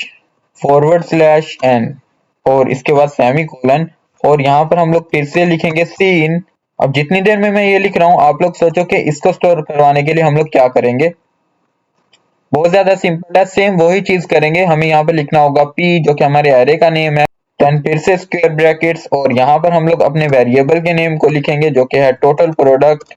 forward slash n, और इसके बाद सेमी कोलन, और यहाँ पर हम लोग फिर से लिखेंगे सीन। अब जितनी देर में मैं ये लिख रहा हूँ आप लोग सोचो कि इसको स्टोर करवाने के लिए हम लोग क्या करेंगे। बहुत ज्यादा सिंपल है, सेम वही चीज करेंगे। हमें यहाँ पर लिखना होगा पी, जो कि हमारे एरे का नेम है, देन फिर से स्क्वायर ब्रैकेट्स, और यहाँ पर हम लोग अपने वेरिएबल के नेम को लिखेंगे जो कि है टोटल प्रोडक्ट।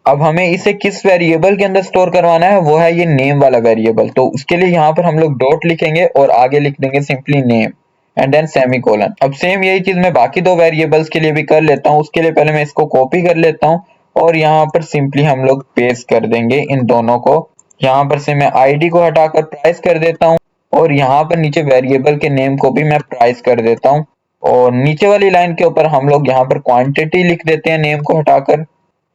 अब हमें इसे किस वेरिएबल के अंदर स्टोर करवाना है, वो है ये नेम वाला वेरिएबल। तो उसके लिए यहाँ पर हम लोग डॉट लिखेंगे और आगे लिख देंगे simply name and then semicolon. अब सेम यही चीज मैं बाकी 2 वेरिएबल्स के लिए भी कर लेता हूँ। उसके लिए पहले मैं इसको कॉपी कर लेता हूँ और यहाँ पर सिंपली हम लोग पेस्ट कर देंगे इन दोनों को। यहाँ पर से मैं आईडी को हटाकर प्राइस कर देता हूँ और यहाँ पर नीचे वेरिएबल के नेम को भी मैं प्राइस कर देता हूँ और नीचे वाली लाइन के ऊपर हम लोग यहाँ पर क्वांटिटी लिख देते हैं नेम को हटाकर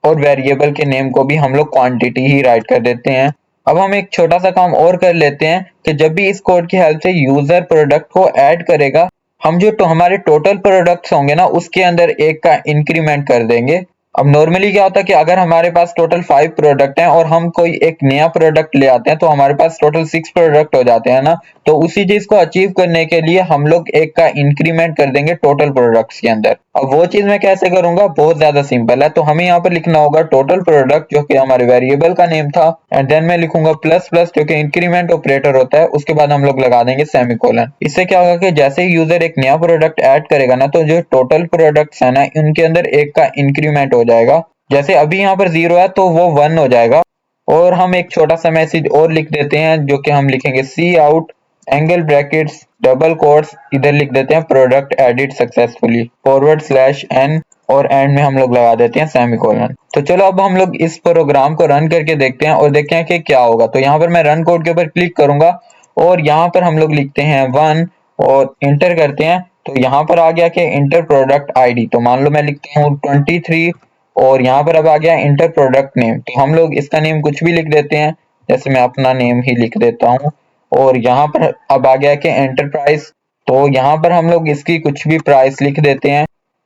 और वेरिएबल के नेम को भी हम लोग क्वांटिटी ही राइट कर देते हैं। अब हम एक छोटा सा काम और कर लेते हैं कि जब भी इस कोड की हेल्प से यूजर प्रोडक्ट को ऐड करेगा, हम जो हमारे टोटल प्रोडक्ट्स होंगे ना उसके अंदर एक का इंक्रीमेंट कर देंगे। अब नॉर्मली क्या होता है कि अगर हमारे पास टोटल 5 प्रोडक्ट हैं और हम कोई एक नया प्रोडक्ट ले आते हैं तो हमारे पास टोटल 6 प्रोडक्ट हो जाते हैं ना, तो उसी चीज को अचीव करने के लिए हम लोग एक का इंक्रीमेंट कर देंगे टोटल प्रोडक्ट्स के अंदर। अब वो चीज मैं कैसे करूंगा, बहुत ज्यादा सिंपल है। तो हमें यहाँ पर लिखना होगा टोटल प्रोडक्ट जो कि हमारे वेरिएबल का नेम था एंड देन मैं लिखूंगा प्लस प्लस जो कि इंक्रीमेंट ऑपरेटर होता है, उसके बाद हम लोग लगा देंगे सेमीकोलन। इससे क्या होगा कि जैसे ही यूजर एक नया प्रोडक्ट ऐड करेगा ना तो जो टोटल प्रोडक्ट्स है ना उनके अंदर एक का इंक्रीमेंट हो जाएगा। जैसे अभी यहाँ पर 0 है तो वो 1 हो जाएगा। और हम एक छोटा सा मैसेज और लिख देते हैं जो कि हम लिखेंगे C out angle brackets double quotes, इधर लिख देते हैं product edit successfully forward slash n और एंड में हम लोग लगा देते हैं सेमीकोलन। तो चलो अब हम लोग इस प्रोग्राम को रन करके देखते हैं और देखते हैं कि क्या होगा। तो यहाँ पर मैं रन कोड के ऊपर क्लिक करूंगा और यहाँ पर हम लोग लिखते हैं 1 और इंटर करते हैं। तो यहाँ पर आ गया कि इंटर प्रोडक्ट आईडी, तो मान लो मैं लिखता हूँ 23 और यहाँ पर अब आ गया इंटर प्रोडक्ट नेम। तो हम लोग इसका नेम कुछ भी लिख देते हैं, जैसे मैं अपना नेम ही लिख देता हूँ। और यहाँ पर अब आ गया कि एंटर प्राइस, तो यहाँ पर हम लोग इसकी कुछ भी प्राइस लिख देते हैं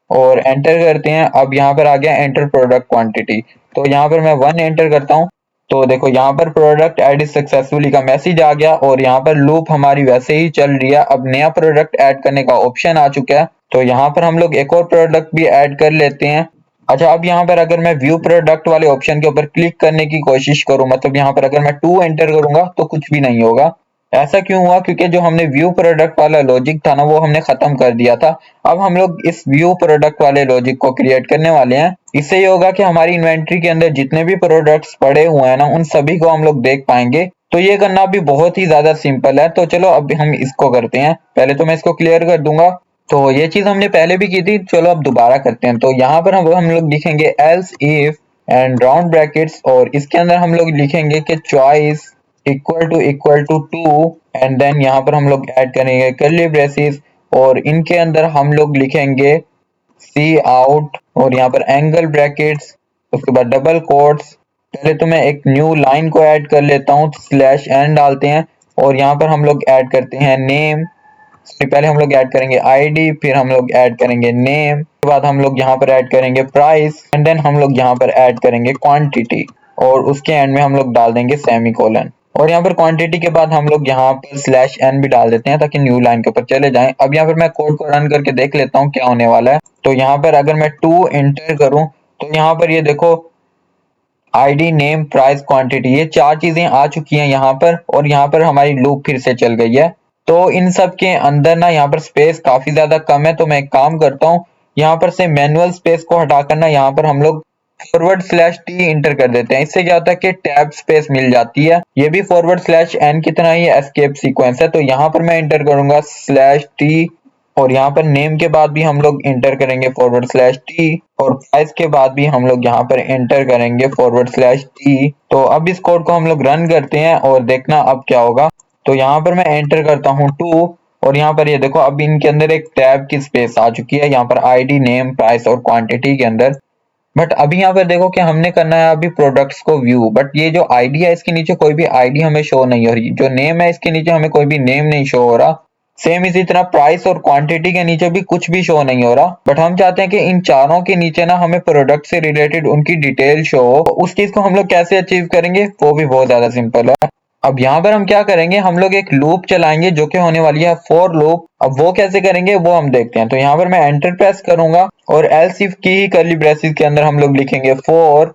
और एंटर करते हैं। अब यहाँ पर आ गया एंटर प्रोडक्ट क्वांटिटी, तो यहाँ पर मैं 1 एंटर करता हूँ। तो देखो यहाँ पर प्रोडक्ट एड सक्सेसफुली का मैसेज आ गया और यहाँ पर लूप हमारी वैसे ही चल रही है। अब नया प्रोडक्ट ऐड करने का ऑप्शन आ चुका है, तो यहाँ पर हम लोग एक और प्रोडक्ट भी ऐड कर लेते हैं। अच्छा, अब यहाँ पर अगर मैं व्यू प्रोडक्ट वाले ऑप्शन के ऊपर क्लिक करने की कोशिश करूं, मतलब यहाँ पर अगर मैं 2 एंटर करूंगा तो कुछ भी नहीं होगा। ऐसा क्यों हुआ? क्योंकि जो हमने व्यू प्रोडक्ट वाला लॉजिक था ना वो हमने खत्म कर दिया था। अब हम लोग इस व्यू प्रोडक्ट वाले लॉजिक को क्रिएट करने वाले हैं। इससे ये होगा कि हमारी इन्वेंट्री के अंदर जितने भी प्रोडक्ट्स पड़े हुए हैं ना उन सभी को हम लोग देख पाएंगे। तो ये करना भी बहुत ही ज्यादा सिंपल है। तो चलो अब हम इसको करते हैं। पहले तो मैं इसको क्लियर कर दूंगा। तो ये चीज हमने पहले भी की थी, चलो अब दोबारा करते हैं। तो यहाँ पर हम लोग लिखेंगे else if and round brackets और इसके अंदर हम लोग लिखेंगे कि choice equal to 2 and then यहाँ पर हम लोग ऐड करेंगे कर्ली ब्रेसेस और इनके अंदर हम लोग लिखेंगे सी आउट और यहाँ पर एंगल ब्रैकेट्स, उसके बाद डबल कोट्स। पहले तो मैं एक न्यू लाइन को ऐड कर लेता हूँ, स्लैश एन डालते हैं और यहाँ पर हम लोग ऐड करते हैं नेम। पहले हम लोग ऐड करेंगे आईडी, फिर हम लोग ऐड करेंगे नेम, उसके बाद हम लोग यहाँ पर ऐड करेंगे प्राइस एंड देन हम लोग यहाँ पर ऐड करेंगे क्वांटिटी और उसके एंड में हम लोग डाल देंगे सेमीकोलन। और यहाँ पर क्वांटिटी के बाद हम लोग यहाँ पर स्लैश एन भी डाल देते हैं ताकि न्यू लाइन के ऊपर चले जाएं। अब यहाँ पर मैं कोड को रन करके देख लेता हूँ क्या होने वाला है। तो यहाँ पर अगर मैं 2 एंटर करूँ तो यहाँ पर ये देखो आईडी नेम प्राइस क्वांटिटी ये 4 चीजें आ चुकी हैं यहाँ पर और यहाँ पर हमारी लूप फिर से चल गई है। तो इन सब के अंदर ना यहाँ पर स्पेस काफी ज्यादा कम है, तो मैं एक काम करता हूँ यहाँ पर से मैनुअल स्पेस को हटाकर ना यहाँ पर हम लोग फॉरवर्ड स्लैश टी इंटर कर देते हैं। इससे क्या होता है कि टैब स्पेस मिल जाती है। ये भी फॉरवर्ड स्लैश एन की तरह ही एस्केप सीक्वेंस है। तो यहाँ पर मैं इंटर करूंगा स्लैश टी और यहाँ पर नेम के बाद भी हम लोग इंटर करेंगे फॉरवर्ड स्लैश टी और प्राइस के बाद भी हम लोग यहाँ पर इंटर करेंगे फॉरवर्ड स्लैश टी। तो अब इस कोड को हम लोग रन करते हैं और देखना अब क्या होगा। तो यहाँ पर मैं एंटर करता हूँ 2 और यहाँ पर ये देखो अब इनके अंदर एक टैब की स्पेस आ चुकी है यहाँ पर आईडी नेम प्राइस और क्वांटिटी के अंदर। बट अभी यहाँ पर देखो कि हमने करना है अभी प्रोडक्ट्स को व्यू, बट ये जो आईडी है इसके नीचे कोई भी आईडी हमें शो नहीं हो रही, जो नेम है इसके नीचे हमें कोई भी नेम नहीं शो हो रहा। सेम इसी तरह प्राइस और क्वांटिटी के नीचे भी कुछ भी शो नहीं हो रहा। बट हम चाहते हैं कि इन चारों के नीचे ना हमें प्रोडक्ट से रिलेटेड उनकी डिटेल शो हो। उस चीज को हम लोग कैसे अचीव करेंगे वो भी बहुत ज्यादा सिंपल है। अब यहाँ पर हम क्या करेंगे, हम लोग एक लूप चलाएंगे जो कि होने वाली है फॉर लूप। अब वो कैसे करेंगे वो हम देखते हैं। तो यहाँ पर मैं एंटर प्रेस करूंगा और एल्स इफ की ही कर्ली ब्रेसेस के अंदर हम लोग लिखेंगे फॉर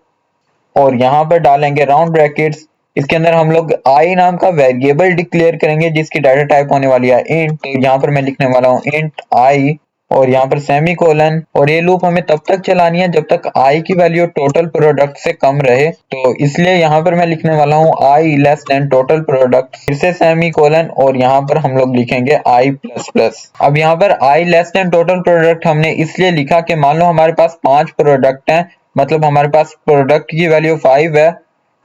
और यहाँ पर डालेंगे राउंड ब्रैकेट्स। इसके अंदर हम लोग आई नाम का वेरिएबल डिक्लेयर करेंगे जिसकी डाटा टाइप होने वाली है इंट। तो यहाँ पर मैं लिखने वाला हूँ इंट आई और यहाँ पर सेमी कोलन और ये लूप हमें तब तक चलानी है जब तक आई की वैल्यू टोटल प्रोडक्ट से कम रहे। तो इसलिए यहाँ पर मैं लिखने वाला हूँ आई लेस देन टोटल प्रोडक्ट, फिर से सेमी कोलन और यहाँ पर हम लोग लिखेंगे आई प्लस प्लस। अब यहाँ पर आई लेस देन टोटल प्रोडक्ट हमने इसलिए लिखा कि मान लो हमारे पास 5 प्रोडक्ट हैं, मतलब हमारे पास प्रोडक्ट की वैल्यू 5 है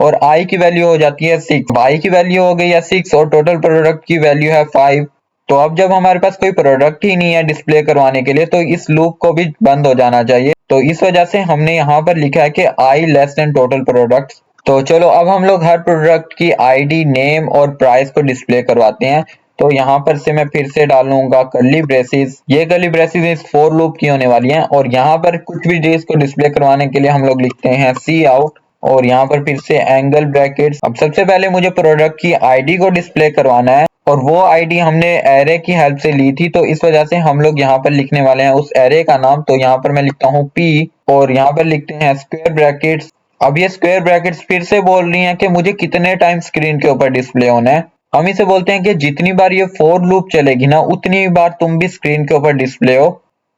और आई की वैल्यू हो जाती है 6। आई की वैल्यू हो गई है 6 और टोटल प्रोडक्ट की वैल्यू है 5। तो अब जब हमारे पास कोई प्रोडक्ट ही नहीं है डिस्प्ले करवाने के लिए तो इस लूप को भी बंद हो जाना चाहिए। तो इस वजह से हमने यहाँ पर लिखा है कि आई लेस देन टोटल प्रोडक्ट। तो चलो अब हम लोग हर प्रोडक्ट की आईडी, नेम और प्राइस को डिस्प्ले करवाते हैं। तो यहाँ पर से मैं फिर से डालूंगा कर्ली ब्रेसेस। ये कर्ली ब्रेसेस इस फोर लूप की होने वाली हैं और यहाँ पर कुछ भी चीज को डिस्प्ले करवाने के लिए हम लोग लिखते हैं सी आउट और यहाँ पर फिर से एंगल ब्रैकेट्स। अब सबसे पहले मुझे प्रोडक्ट की आईडी को डिस्प्ले करवाना है और वो आईडी हमने एरे की हेल्प से ली थी, तो इस वजह से हम लोग यहाँ पर लिखने वाले हैं उस एरे का नाम। तो यहाँ पर मैं लिखता हूँ पी और यहाँ पर लिखते हैं स्क्वायर ब्रैकेट्स। अब ये स्क्वायर ब्रैकेट्स फिर से बोल रही हैं कि मुझे कितने टाइम स्क्रीन के ऊपर डिस्प्ले होना है। हम इसे बोलते हैं कि जितनी बार ये फोर लूप चलेगी ना उतनी बार तुम भी स्क्रीन के ऊपर डिस्प्ले हो।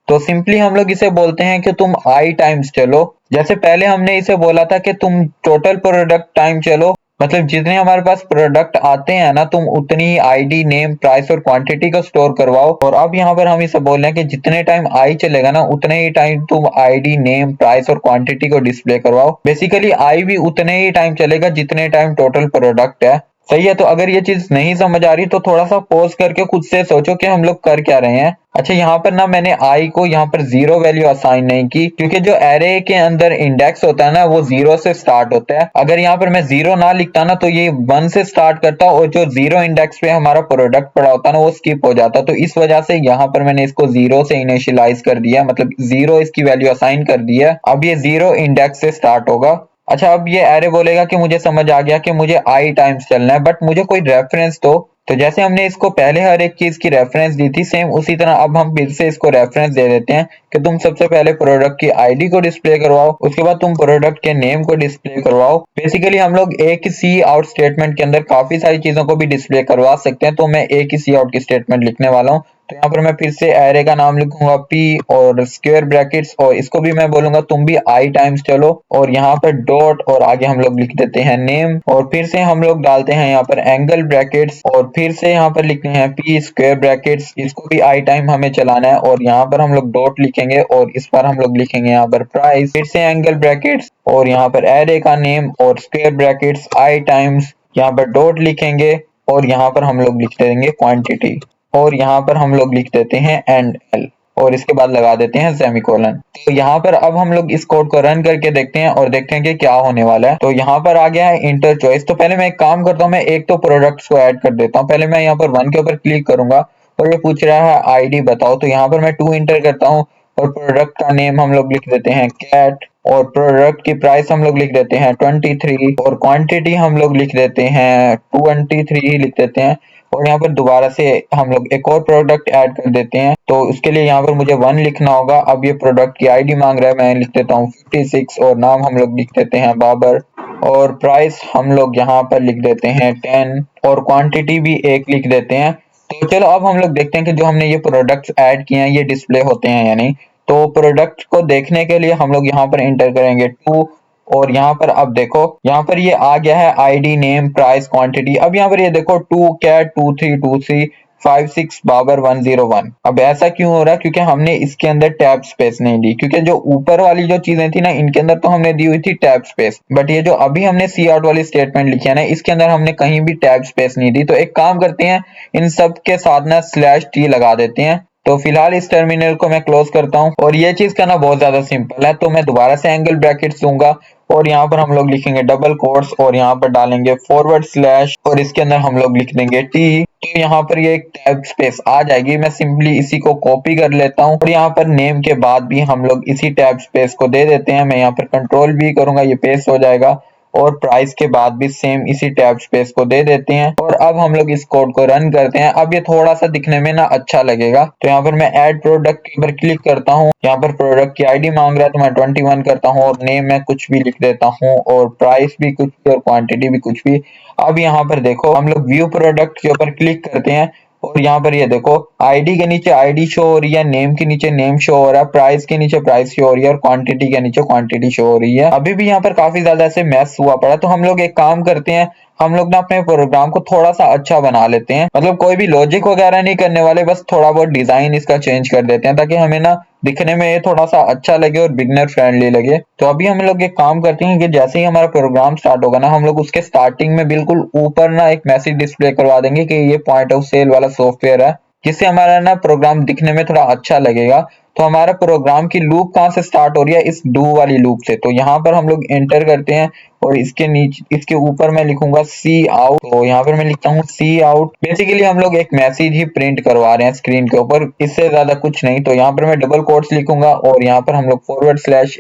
तो सिंपली हम लोग इसे बोलते हैं कि तुम आई टाइम्स चलो। जैसे पहले हमने इसे बोला था कि तुम टोटल प्रोडक्ट टाइम चलो, मतलब जितने हमारे पास प्रोडक्ट आते हैं ना तुम उतनी ही आईडी, नेम, प्राइस और क्वांटिटी को स्टोर करवाओ। और अब यहाँ पर हम इसे बोल रहे हैं कि जितने टाइम आई चलेगा ना उतने ही टाइम तुम आईडी, नेम, प्राइस और क्वांटिटी को डिस्प्ले करवाओ। बेसिकली आई भी उतने ही टाइम चलेगा जितने टाइम टोटल प्रोडक्ट है। सही है। तो अगर ये चीज नहीं समझ आ रही तो थोड़ा सा पॉज करके खुद से सोचो कि हम लोग कर क्या रहे हैं। अच्छा, यहाँ पर ना मैंने आई को यहाँ पर 0 वैल्यू असाइन नहीं की क्योंकि जो एरे के अंदर इंडेक्स होता है ना वो 0 से स्टार्ट होता है। अगर यहाँ पर मैं 0 ना लिखता ना तो ये 1 से स्टार्ट करता और जो 0 इंडेक्स पे हमारा प्रोडक्ट पड़ा होता ना वो स्किप हो जाता। तो इस वजह से यहाँ पर मैंने इसको 0 से इनिशियलाइज कर दिया, मतलब 0 इसकी वैल्यू असाइन कर दिया। अब ये 0 इंडेक्स से स्टार्ट होगा। अच्छा, अब ये एरे बोलेगा कि मुझे समझ आ गया कि मुझे आई टाइम्स चलना है बट मुझे कोई रेफरेंस दो। तो जैसे हमने इसको पहले हर एक चीज की रेफरेंस दी थी सेम उसी तरह अब हम फिर से इसको रेफरेंस दे देते हैं कि तुम सबसे पहले प्रोडक्ट की आईडी को डिस्प्ले करवाओ, उसके बाद तुम प्रोडक्ट के नेम को डिस्प्ले करवाओ। बेसिकली हम लोग एक सी आउट स्टेटमेंट के अंदर काफी सारी चीजों को भी डिस्प्ले करवा सकते हैं। तो मैं एक ही सी आउट की स्टेटमेंट लिखने वाला हूँ। तो यहाँ पर मैं फिर से एरे का नाम लिखूंगा पी और स्क्वायर ब्रैकेट्स और इसको भी मैं बोलूंगा तुम भी आई टाइम्स चलो और यहाँ पर डॉट और आगे हम लोग लिख देते हैं नेम और फिर से हम लोग डालते हैं यहाँ पर एंगल ब्रैकेट्स और फिर से यहाँ पर लिखते हैं पी स्क्वायर ब्रैकेट्स। इसको भी आई टाइम हमें चलाना है और यहाँ पर हम लोग डॉट लिखेंगे और इस पर हम लोग लिखेंगे यहाँ पर प्राइस, फिर से एंगल ब्रैकेट्स और यहाँ पर एरे का नेम और स्क्वायर ब्रैकेट्स आई टाइम्स, यहाँ पर डॉट लिखेंगे और यहाँ पर हम लोग लिख देंगे क्वांटिटी और यहाँ पर हम लोग लिख देते हैं एंड एल और इसके बाद लगा देते हैं सेमीकोलन। तो यहाँ पर अब हम लोग इस कोड को रन करके देखते हैं और देखते हैं कि क्या होने वाला है। तो यहाँ पर आ गया है इंटर चॉइस। तो पहले मैं एक काम करता हूँ, मैं एक तो प्रोडक्ट्स को ऐड कर देता हूँ। पहले मैं यहाँ पर 1 के ऊपर क्लिक करूंगा और ये पूछ रहा है आईडी बताओ। तो यहाँ पर मैं 2 इंटर करता हूँ और प्रोडक्ट का नेम हम लोग लिख देते हैं कैट और प्रोडक्ट की प्राइस हम लोग लिख देते हैं 23 और क्वांटिटी हम लोग लिख देते हैं 23 ही लिख देते हैं। और यहाँ पर दोबारा से हम लोग एक और प्रोडक्ट ऐड कर देते हैं। तो उसके लिए यहाँ पर मुझे 1 लिखना होगा। अब ये प्रोडक्ट की आईडी मांग रहा है, मैं लिख देता हूँ 56 और नाम हम लोग लिख देते हैं बाबर और प्राइस हम लोग यहाँ पर लिख देते हैं 10 और क्वांटिटी भी 1 लिख देते हैं। तो चलो अब हम लोग देखते हैं कि जो हमने ये प्रोडक्ट्स ऐड किए हैं ये डिस्प्ले होते हैं या नहीं। तो प्रोडक्ट को देखने के लिए हम लोग यहाँ पर इंटर करेंगे 2 और यहाँ पर अब देखो यहाँ पर ये आ गया है आईडी, नेम, प्राइस, क्वांटिटी। अब यहाँ पर ये देखो 2 कैट 2323 56 बाबर 101। अब ऐसा क्यों हो रहा है? क्योंकि हमने इसके अंदर टैब स्पेस नहीं दी, क्योंकि जो ऊपर वाली जो चीजें थी ना इनके अंदर तो हमने दी हुई थी टैब स्पेस, बट ये जो अभी हमने सी आउट वाली स्टेटमेंट लिखी है ना इसके अंदर हमने कहीं भी टैब स्पेस नहीं दी। तो एक काम करते हैं, इन सब के साथ ना /t लगा देते हैं। तो फिलहाल इस टर्मिनल को मैं क्लोज करता हूँ और ये चीज करना बहुत ज्यादा सिंपल है। तो मैं दोबारा से एंगल ब्रैकेट्स दूंगा और यहाँ पर हम लोग लिखेंगे डबल कोट्स और यहाँ पर डालेंगे / और इसके अंदर हम लोग लिख देंगे टी। तो यहाँ पर ये एक टैब स्पेस आ जाएगी। मैं सिंपली इसी को कॉपी कर लेता हूँ और यहाँ पर नेम के बाद भी हम लोग इसी टैब स्पेस को दे देते हैं। मैं यहाँ पर कंट्रोल भी करूंगा, ये पेस्ट हो जाएगा और प्राइस के बाद भी सेम इसी टैब स्पेस को दे देते हैं। और अब हम लोग इस कोड को रन करते हैं। अब ये थोड़ा सा दिखने में ना अच्छा लगेगा। तो यहाँ पर मैं ऐड प्रोडक्ट के ऊपर क्लिक करता हूँ। यहाँ पर प्रोडक्ट की आईडी मांग रहा है तो मैं 21 करता हूँ और नेम में कुछ भी लिख देता हूँ और प्राइस भी कुछ भी और क्वांटिटी भी कुछ भी। अब यहाँ पर देखो हम लोग व्यू प्रोडक्ट के ऊपर क्लिक करते हैं और यहाँ पर ये देखो आईडी के नीचे आईडी शो हो रही है, नेम के नीचे नेम शो हो रहा है, प्राइस के नीचे प्राइस शो हो रही है और क्वांटिटी के नीचे क्वांटिटी शो हो रही है। अभी भी यहाँ पर काफी ज्यादा ऐसे मैस हुआ पड़ा। तो हम लोग एक काम करते हैं, हम लोग ना अपने प्रोग्राम को थोड़ा सा अच्छा बना लेते हैं। मतलब कोई भी लॉजिक वगैरह नहीं करने वाले, बस थोड़ा बहुत डिजाइन इसका चेंज कर देते हैं ताकि हमें ना दिखने में ये थोड़ा सा अच्छा लगे और बिगनर फ्रेंडली लगे। तो अभी हम लोग एक काम करते हैं कि जैसे ही हमारा प्रोग्राम स्टार्ट होगा ना, हम लोग उसके स्टार्टिंग में बिल्कुल ऊपर ना एक मैसेज डिस्प्ले करवा देंगे कि ये पॉइंट ऑफ सेल वाला सॉफ्टवेयर है, जिससे हमारा ना प्रोग्राम दिखने में थोड़ा अच्छा लगेगा। तो हमारा प्रोग्राम की लूप कहाँ से स्टार्ट हो रही है, इस डू वाली लूप से। तो यहाँ पर हम लोग एंटर करते हैं और इसके नीचे इसके ऊपर मैं लिखूंगा सी आउट। तो यहाँ पर मैं लिखता हूँ सी आउट। बेसिकली हम लोग एक मैसेज ही प्रिंट करवा रहे हैं स्क्रीन के ऊपर, इससे ज्यादा कुछ नहीं। तो यहाँ पर मैं डबल कोट्स लिखूंगा और यहाँ पर हम लोग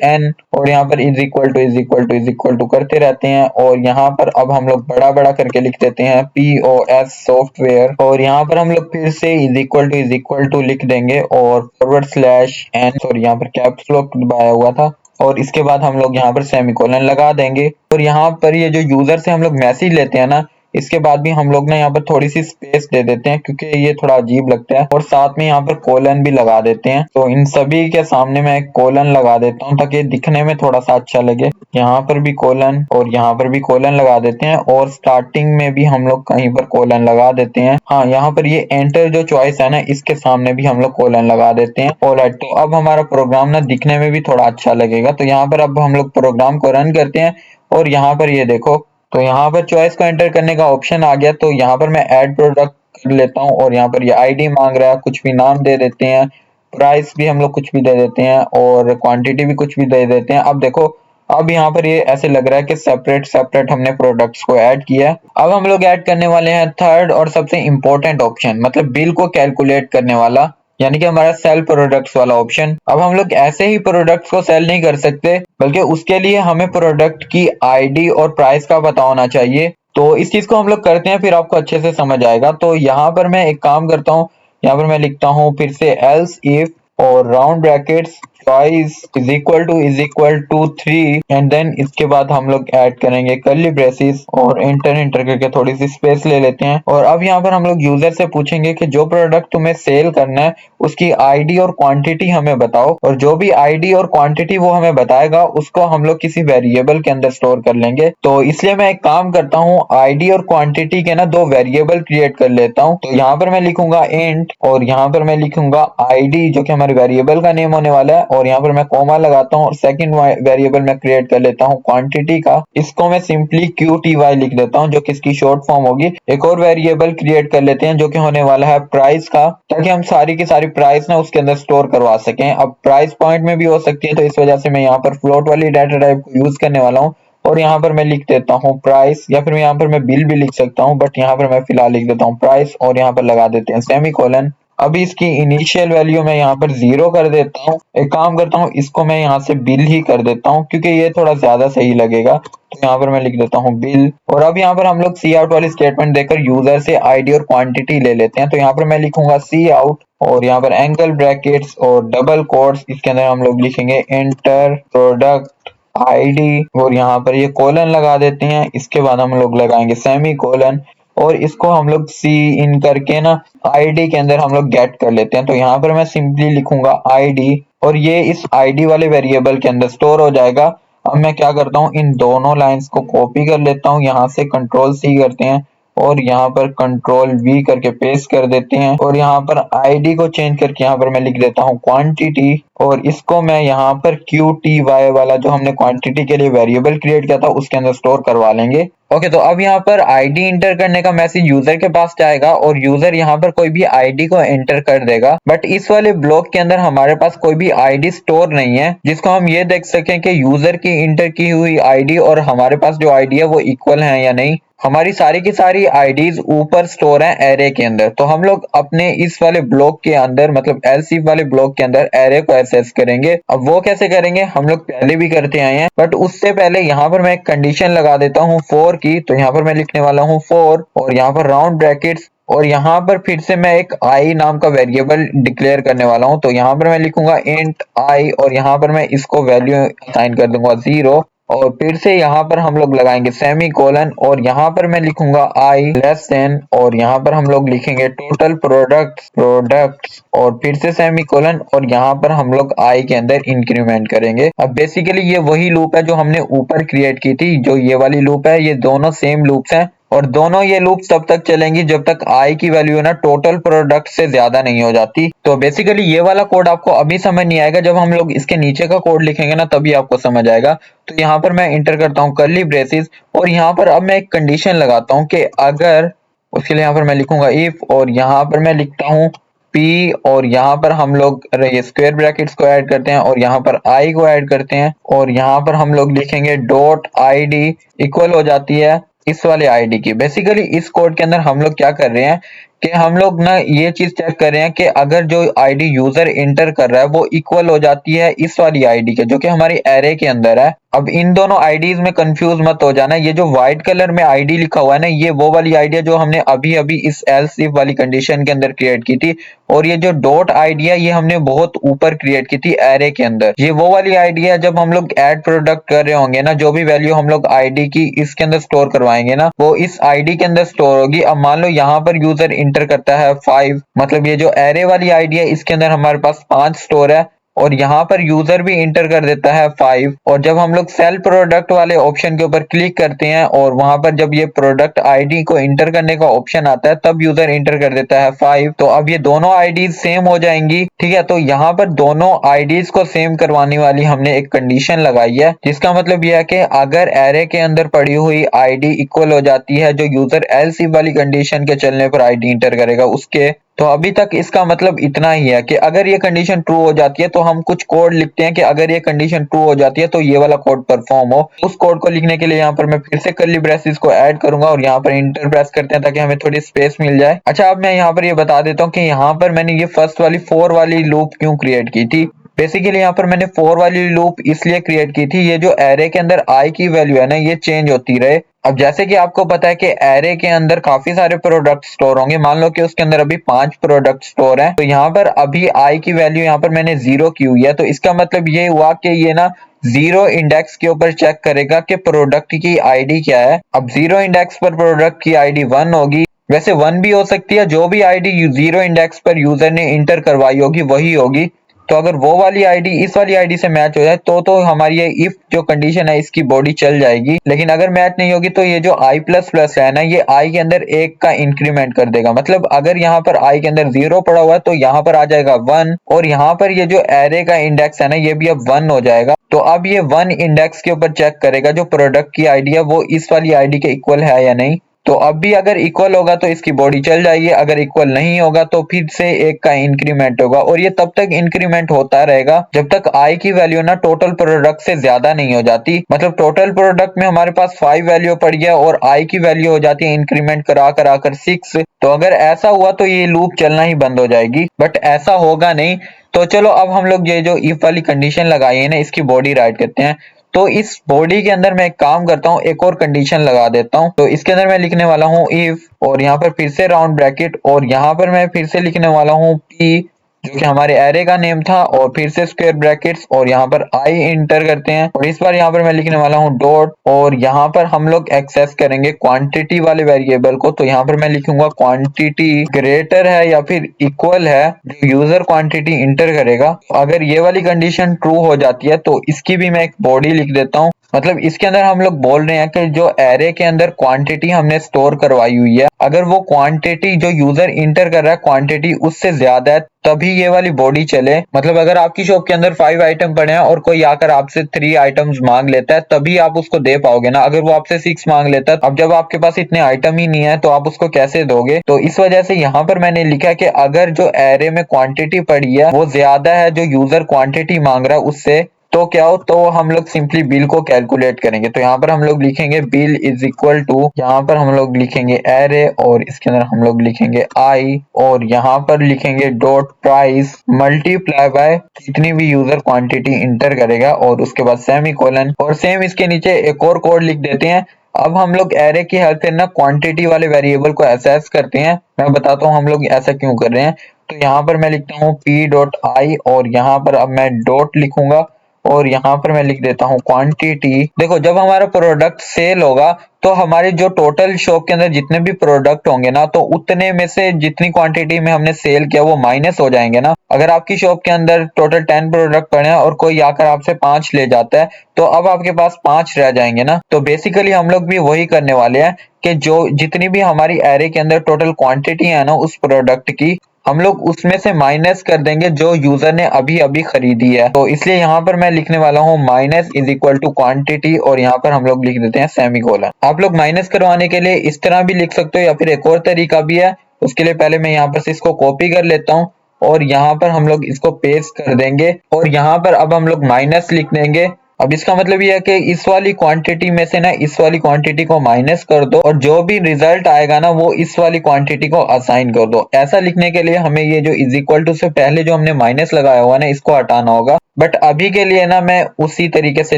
/n और यहाँ पर इज इक्वल टू करते रहते हैं। और यहाँ पर अब हम लोग बड़ा बड़ा करके लिख देते हैं POS सॉफ्टवेयर। और यहाँ पर हम लोग फिर से इज इक्वल टू लिख देंगे और /n, सॉरी यहाँ पर कैप्स लॉक दबाया हुआ था। और इसके बाद हम लोग यहाँ पर सेमीकोलन लगा देंगे। और यहाँ पर ये जो यूजर से हम लोग मैसेज लेते हैं ना, इसके बाद भी हम लोग ना यहाँ पर थोड़ी सी स्पेस दे देते हैं क्योंकि ये थोड़ा अजीब लगता है। और साथ में यहाँ पर कोलन भी लगा देते हैं। तो इन सभी के सामने मैं एक कोलन लगा देता हूँ ताकि दिखने में थोड़ा सा अच्छा लगे। यहाँ पर भी कोलन और यहाँ पर भी कोलन लगा देते हैं और स्टार्टिंग में भी हम लोग कहीं पर कोलन लगा देते हैं। हाँ, यहाँ पर ये एंटर जो चॉइस है ना, इसके सामने भी हम लोग कोलन लगा देते हैं। ऑलराइट, तो अब हमारा प्रोग्राम ना दिखने में भी थोड़ा अच्छा लगेगा। तो यहाँ पर अब हम लोग प्रोग्राम को रन करते हैं और यहाँ पर ये देखो, तो यहाँ पर चॉइस को एंटर करने का ऑप्शन आ गया। तो यहाँ पर मैं ऐड प्रोडक्ट कर लेता हूँ और यहाँ पर ये आईडी मांग रहा है, कुछ भी नाम दे देते हैं, प्राइस भी हम लोग कुछ भी दे देते हैं और क्वांटिटी भी कुछ भी दे देते हैं। अब देखो, अब यहाँ पर ये ऐसे लग रहा है कि सेपरेट सेपरेट हमने प्रोडक्ट्स को ऐड किया है। अब हम लोग ऐड करने वाले हैं थर्ड और सबसे इंपॉर्टेंट ऑप्शन, मतलब बिल को कैलकुलेट करने वाला, यानी कि हमारा सेल प्रोडक्ट्स वाला ऑप्शन। अब हम लोग ऐसे ही प्रोडक्ट्स को सेल नहीं कर सकते, बल्कि उसके लिए हमें प्रोडक्ट की आईडी और प्राइस का पता होना चाहिए। तो इस चीज को हम लोग करते हैं, फिर आपको अच्छे से समझ आएगा। तो यहाँ पर मैं एक काम करता हूँ, यहाँ पर मैं लिखता हूँ फिर से एल्स इफ और round brackets price is equal to 3 and then इसके बाद हम लोग ऐड करेंगे कर्ली ब्रेसेस और एंटर करके थोड़ी सी स्पेस ले लेते हैं। और अब यहाँ पर हम लोग यूजर से पूछेंगे कि जो प्रोडक्ट तुम्हें सेल करना है उसकी आईडी और क्वांटिटी हमें बताओ, और जो भी आईडी और क्वांटिटी वो हमें बताएगा उसको हम लोग किसी वेरिएबल के अंदर स्टोर कर लेंगे। तो इसलिए मैं एक काम करता हूँ, आईडी और क्वांटिटी के ना दो वेरिएबल क्रिएट कर लेता हूँ। तो यहाँ पर मैं लिखूंगा इंट और यहाँ पर मैं लिखूंगा आईडी जो कि हमारे वेरिएबल का नेम होने वाला है, और यहाँ पर मैं कॉमा लगाता हूँ और सेकंड वेरिएबल मैं क्रिएट कर लेता हूँ क्वांटिटी का। इसको मैं सिंपली QTY लिख देता हूँ जो कि इसकी शॉर्ट फॉर्म होगी। एक और वेरिएबल क्रिएट कर लेते हैं जो कि होने वाला है प्राइस का, ताकि हम सारी की सारी प्राइस ना उसके अंदर स्टोर करवा सकें। अब प्राइस पॉइंट में भी हो सकती है, तो इस वजह से मैं यहाँ पर फ्लोट वाली डाटा टाइप को यूज करने वाला हूँ। और यहाँ पर मैं लिख देता हूँ प्राइस, या फिर यहाँ पर मैं बिल भी लिख सकता हूँ, बट यहाँ पर मैं फिलहाल लिख देता हूँ प्राइस और यहाँ पर लगा देते हैं सेमीकोलन। अभी इसकी इनिशियल वैल्यू मैं यहाँ पर 0 कर देता हूँ। एक काम करता हूँ, इसको मैं यहाँ से बिल ही कर देता हूँ क्योंकि ये थोड़ा ज्यादा सही लगेगा। तो यहाँ पर मैं लिख देता हूँ बिल। और अब यहाँ पर हम लोग सी आउट वाली स्टेटमेंट देकर यूजर से आईडी और क्वांटिटी ले लेते हैं। तो यहाँ पर मैं लिखूंगा सी आउट और यहाँ पर एंगल ब्रैकेट्स और डबल कोट्स, इसके अंदर हम लोग लिखेंगे एंटर प्रोडक्ट आईडी और यहाँ पर ये कोलन लगा देते हैं। इसके बाद हम लोग लगाएंगे सेमी कोलन और इसको हम लोग सी इन करके ना आईडी के अंदर हम लोग गेट कर लेते हैं। तो यहाँ पर मैं सिंपली लिखूंगा आईडी और ये इस आईडी वाले वेरिएबल के अंदर स्टोर हो जाएगा। अब मैं क्या करता हूँ, इन दोनों लाइंस को कॉपी कर लेता हूँ, यहाँ से कंट्रोल C करते हैं और यहाँ पर कंट्रोल V करके पेस्ट कर देते हैं। और यहाँ पर आईडी को चेंज करके यहाँ पर मैं लिख देता हूँ क्वांटिटी और इसको मैं यहाँ पर QTY वाला जो हमने क्वांटिटी के लिए वेरिएबल क्रिएट किया था उसके अंदर स्टोर करवा लेंगे। ओके, तो अब यहाँ पर आईडी इंटर करने का मैसेज यूजर के पास जाएगा और यूजर यहाँ पर कोई भी आईडी को एंटर कर देगा। बट इस वाले ब्लॉक के अंदर हमारे पास कोई भी आईडी स्टोर नहीं है जिसको हम ये देख सकें कि यूजर की इंटर की हुई आईडी और हमारे पास जो आईडी है वो इक्वल है या नहीं। हमारी सारी की सारी आईडीज ऊपर स्टोर है एरे के अंदर। तो हम लोग अपने इस वाले ब्लॉक के अंदर, मतलब एल्स इफ वाले ब्लॉक के अंदर एरे को एक्सेस करेंगे। अब वो कैसे करेंगे, हम लोग पहले भी करते आए हैं, बट उससे पहले यहाँ पर मैं एक कंडीशन लगा देता हूँ 4 की। तो यहाँ पर मैं लिखने वाला हूँ 4 और यहाँ पर राउंड ब्रैकेट्स और यहाँ पर फिर से मैं एक आई नाम का वेरिएबल डिक्लेयर करने वाला हूँ। तो यहाँ पर मैं लिखूंगा इंट आई और यहाँ पर मैं इसको वैल्यू असाइन कर दूंगा 0 और फिर से यहाँ पर हम लोग लगाएंगे सेमी कोलन और यहाँ पर मैं लिखूंगा आई लेस देन और यहाँ पर हम लोग लिखेंगे टोटल प्रोडक्ट्स और फिर से सेमी कोलन और यहाँ पर हम लोग आई के अंदर इंक्रीमेंट करेंगे। अब बेसिकली ये वही लूप है जो हमने ऊपर क्रिएट की थी, जो ये वाली लूप है, ये दोनों सेम लूप्स हैं और दोनों ये लूप्स तब तक चलेंगी जब तक आई की वैल्यू ना टोटल प्रोडक्ट से ज्यादा नहीं हो जाती। तो बेसिकली ये वाला कोड आपको अभी समझ नहीं आएगा, जब हम लोग इसके नीचे का कोड लिखेंगे ना तभी आपको समझ आएगा। तो यहाँ पर मैं इंटर करता हूँ कर्ली ब्रेसेस और यहाँ पर अब मैं एक कंडीशन लगाता हूँ कि अगर, उसके लिए यहाँ पर मैं लिखूंगा इफ, और यहाँ पर मैं लिखता हूँ पी, और यहाँ पर हम लोग स्क्वायर ब्रैकेट्स को ऐड करते हैं और यहाँ पर आई को ऐड करते हैं और यहाँ पर हम लोग लिखेंगे डॉट आईडी इक्वल हो जाती है इस वाले आईडी की। बेसिकली इस कोड के अंदर हम लोग क्या कर रहे हैं कि हम लोग ना ये चीज चेक कर रहे हैं कि अगर जो आईडी यूजर इंटर कर रहा है वो इक्वल हो जाती है इस वाली आईडी के, जो कि हमारी एरे के अंदर है। अब इन दोनों आईडीज में कंफ्यूज मत हो जाना, ये जो व्हाइट कलर में आईडी लिखा हुआ है ना ये वो वाली आईडी है जो हमने अभी अभी इस एल्स इफ वाली कंडीशन के अंदर क्रिएट की थी, और ये जो डॉट आईडी है ये हमने बहुत ऊपर क्रिएट की थी एरे के अंदर। ये वो वाली आईडी है जब हम लोग ऐड प्रोडक्ट कर रहे होंगे ना, जो भी वैल्यू हम लोग आईडी की इसके अंदर स्टोर करवाएंगे ना वो इस आईडी के अंदर स्टोर होगी। अब मान लो यहाँ पर यूजर इंटर करता है 5, मतलब ये जो एरे वाली आईडी है इसके अंदर हमारे पास 5 स्टोर है, और यहाँ पर यूजर भी इंटर कर देता है 5। और जब हम लोग सेल प्रोडक्ट वाले ऑप्शन के ऊपर क्लिक करते हैं और वहां पर जब ये प्रोडक्ट आईडी को इंटर करने का ऑप्शन आता है तब यूजर इंटर कर देता है 5। तो अब ये दोनों आईडीज सेम हो जाएंगी, ठीक है। तो यहाँ पर दोनों आईडीज को सेम करवाने वाली हमने एक कंडीशन लगाई है, जिसका मतलब यह है कि अगर एरे के अंदर पड़ी हुई आईडी इक्वल हो जाती है जो यूजर एल्स इफ वाली कंडीशन के चलने पर आईडी इंटर करेगा उसके, तो अभी तक इसका मतलब इतना ही है कि अगर ये कंडीशन ट्रू हो जाती है तो हम कुछ कोड लिखते हैं कि अगर ये कंडीशन ट्रू हो जाती है तो ये वाला कोड परफॉर्म हो। उस कोड को लिखने के लिए यहाँ पर मैं फिर से कर्ली ब्रेसेस को ऐड करूंगा और यहाँ पर इंटर प्रेस करते हैं ताकि हमें थोड़ी स्पेस मिल जाए। अच्छा, अब मैं यहाँ पर ये बता देता हूँ कि यहाँ पर मैंने ये फर्स्ट वाली 4 वाली लूप क्यों क्रिएट की थी। बेसिकली यहाँ पर मैंने 4 वाली लूप इसलिए क्रिएट की थी, ये जो एरे के अंदर आई की वैल्यू है ना ये चेंज होती रहे। अब जैसे कि आपको पता है कि एरे के अंदर काफी सारे प्रोडक्ट स्टोर होंगे, मान लो कि उसके अंदर अभी 5 प्रोडक्ट स्टोर हैं, तो यहाँ पर अभी आई की वैल्यू यहाँ पर मैंने 0 की हुई है, तो इसका मतलब ये हुआ कि ये ना 0 इंडेक्स के ऊपर चेक करेगा कि प्रोडक्ट की आईडी क्या है। अब 0 इंडेक्स पर प्रोडक्ट की आईडी 1 होगी, वैसे 1 भी हो सकती है, जो भी आईडी 0 इंडेक्स पर यूजर ने इंटर करवाई होगी वही होगी। तो अगर वो वाली आईडी इस वाली आईडी से मैच हो जाए तो हमारी ये इफ जो कंडीशन है इसकी बॉडी चल जाएगी, लेकिन अगर मैच नहीं होगी तो ये जो i प्लस प्लस है ना ये i के अंदर 1 का इंक्रीमेंट कर देगा। मतलब अगर यहाँ पर i के अंदर 0 पड़ा हुआ है तो यहाँ पर आ जाएगा 1, और यहाँ पर ये जो एरे का इंडेक्स है ना ये भी अब 1 हो जाएगा। तो अब ये 1 इंडेक्स के ऊपर चेक करेगा जो प्रोडक्ट की आईडी है वो इस वाली आईडी के इक्वल है या नहीं। तो अब भी अगर इक्वल होगा तो इसकी बॉडी चल जाएगी, अगर इक्वल नहीं होगा तो फिर से 1 का इंक्रीमेंट होगा, और ये तब तक इंक्रीमेंट होता रहेगा जब तक आई की वैल्यू ना टोटल प्रोडक्ट से ज्यादा नहीं हो जाती। मतलब टोटल प्रोडक्ट में हमारे पास 5 वैल्यू पड़ गया और आई की वैल्यू हो जाती है इंक्रीमेंट करा करा कर 6। तो अगर ऐसा हुआ तो ये लूप चलना ही बंद हो जाएगी, बट ऐसा होगा नहीं। तो चलो अब हम लोग ये जो इफ वाली कंडीशन लगाई है ना इसकी बॉडी राइट करते हैं। तो इस बॉडी के अंदर मैं एक काम करता हूँ, एक और कंडीशन लगा देता हूँ। तो इसके अंदर मैं लिखने वाला हूँ इफ, और यहाँ पर फिर से राउंड ब्रैकेट, और यहाँ पर मैं फिर से लिखने वाला हूँ p जो कि हमारे एरे का नेम था, और फिर से स्क्वायर ब्रैकेट्स, और यहाँ पर आई इंटर करते हैं, और इस बार यहाँ पर मैं लिखने वाला हूँ डॉट, और यहाँ पर हम लोग एक्सेस करेंगे क्वांटिटी वाले वेरिएबल को। तो यहाँ पर मैं लिखूंगा क्वांटिटी ग्रेटर है या फिर इक्वल है जो यूजर क्वांटिटी इंटर करेगा। अगर ये वाली कंडीशन ट्रू हो जाती है तो इसकी भी मैं एक बॉडी लिख देता हूँ। मतलब इसके अंदर हम लोग बोल रहे हैं कि जो एरे के अंदर क्वांटिटी हमने स्टोर करवाई हुई है, अगर वो क्वांटिटी जो यूजर इंटर कर रहा है क्वांटिटी उससे ज्यादा है तभी ये वाली बॉडी चले। मतलब अगर आपकी शॉप के अंदर 5 आइटम पड़े हैं और कोई आकर आपसे 3 आइटम्स मांग लेता है तभी आप उसको दे पाओगे ना, अगर वो आपसे 6 मांग लेता है, अब जब आपके पास इतने आइटम ही नहीं है तो आप उसको कैसे दोगे। तो इस वजह से यहाँ पर मैंने लिखा है कि अगर जो एरे में क्वांटिटी पड़ी है वो ज्यादा है जो यूजर क्वांटिटी मांग रहा है उससे, तो क्या हो, तो हम लोग सिंपली बिल को कैलकुलेट करेंगे। तो यहाँ पर हम लोग लिखेंगे बिल इज इक्वल टू, यहाँ पर हम लोग लिखेंगे एरे, और इसके अंदर हम लोग लिखेंगे आई, और यहाँ पर लिखेंगे डॉट प्राइस मल्टीप्लाई बाय जितनी भी यूजर क्वांटिटी इंटर करेगा, और उसके बाद सेमीकोलन, और सेम इसके नीचे एक और कोड लिख देते हैं। अब हम लोग एरे की हेल्प से ना क्वांटिटी वाले वेरिएबल को एक्सेस करते हैं। मैं बताता हूँ हम लोग ऐसा क्यों कर रहे हैं। तो यहाँ पर मैं लिखता हूँ p डॉट आई, और यहाँ पर अब मैं डॉट लिखूंगा, और यहाँ पर मैं लिख देता हूँ क्वांटिटी। देखो जब हमारा प्रोडक्ट सेल होगा तो हमारे जो टोटल शॉप के अंदर जितने भी प्रोडक्ट होंगे ना, तो उतने में से जितनी क्वांटिटी में हमने सेल किया वो माइनस हो जाएंगे ना। अगर आपकी शॉप के अंदर टोटल 10 प्रोडक्ट पड़े हैं और कोई आकर आपसे 5 ले जाता है, तो अब आपके पास 5 रह जाएंगे ना। तो बेसिकली हम लोग भी वही करने वाले हैं कि जो जितनी भी हमारी एरे के अंदर टोटल क्वांटिटी है ना उस प्रोडक्ट की, हम लोग उसमें से माइनस कर देंगे जो यूजर ने अभी अभी खरीदी है। तो इसलिए यहाँ पर मैं लिखने वाला हूँ minus is equal to quantity, और यहाँ पर हम लोग लिख देते हैं सेमीकोलन। आप लोग माइनस करवाने के लिए इस तरह भी लिख सकते हो या फिर एक और तरीका भी है। उसके लिए पहले मैं यहाँ पर से इसको कॉपी कर लेता हूँ और यहाँ पर हम लोग इसको पेस्ट कर देंगे, और यहाँ पर अब हम लोग माइनस लिख देंगे। अब इसका मतलब ये है कि इस वाली क्वांटिटी में से ना इस वाली क्वांटिटी को माइनस कर दो, और जो भी रिजल्ट आएगा ना वो इस वाली क्वांटिटी को असाइन कर दो। ऐसा लिखने के लिए हमें ये जो इज इक्वल टू से पहले जो हमने माइनस लगाया हुआ ना इसको हटाना होगा। बट अभी के लिए ना मैं उसी तरीके से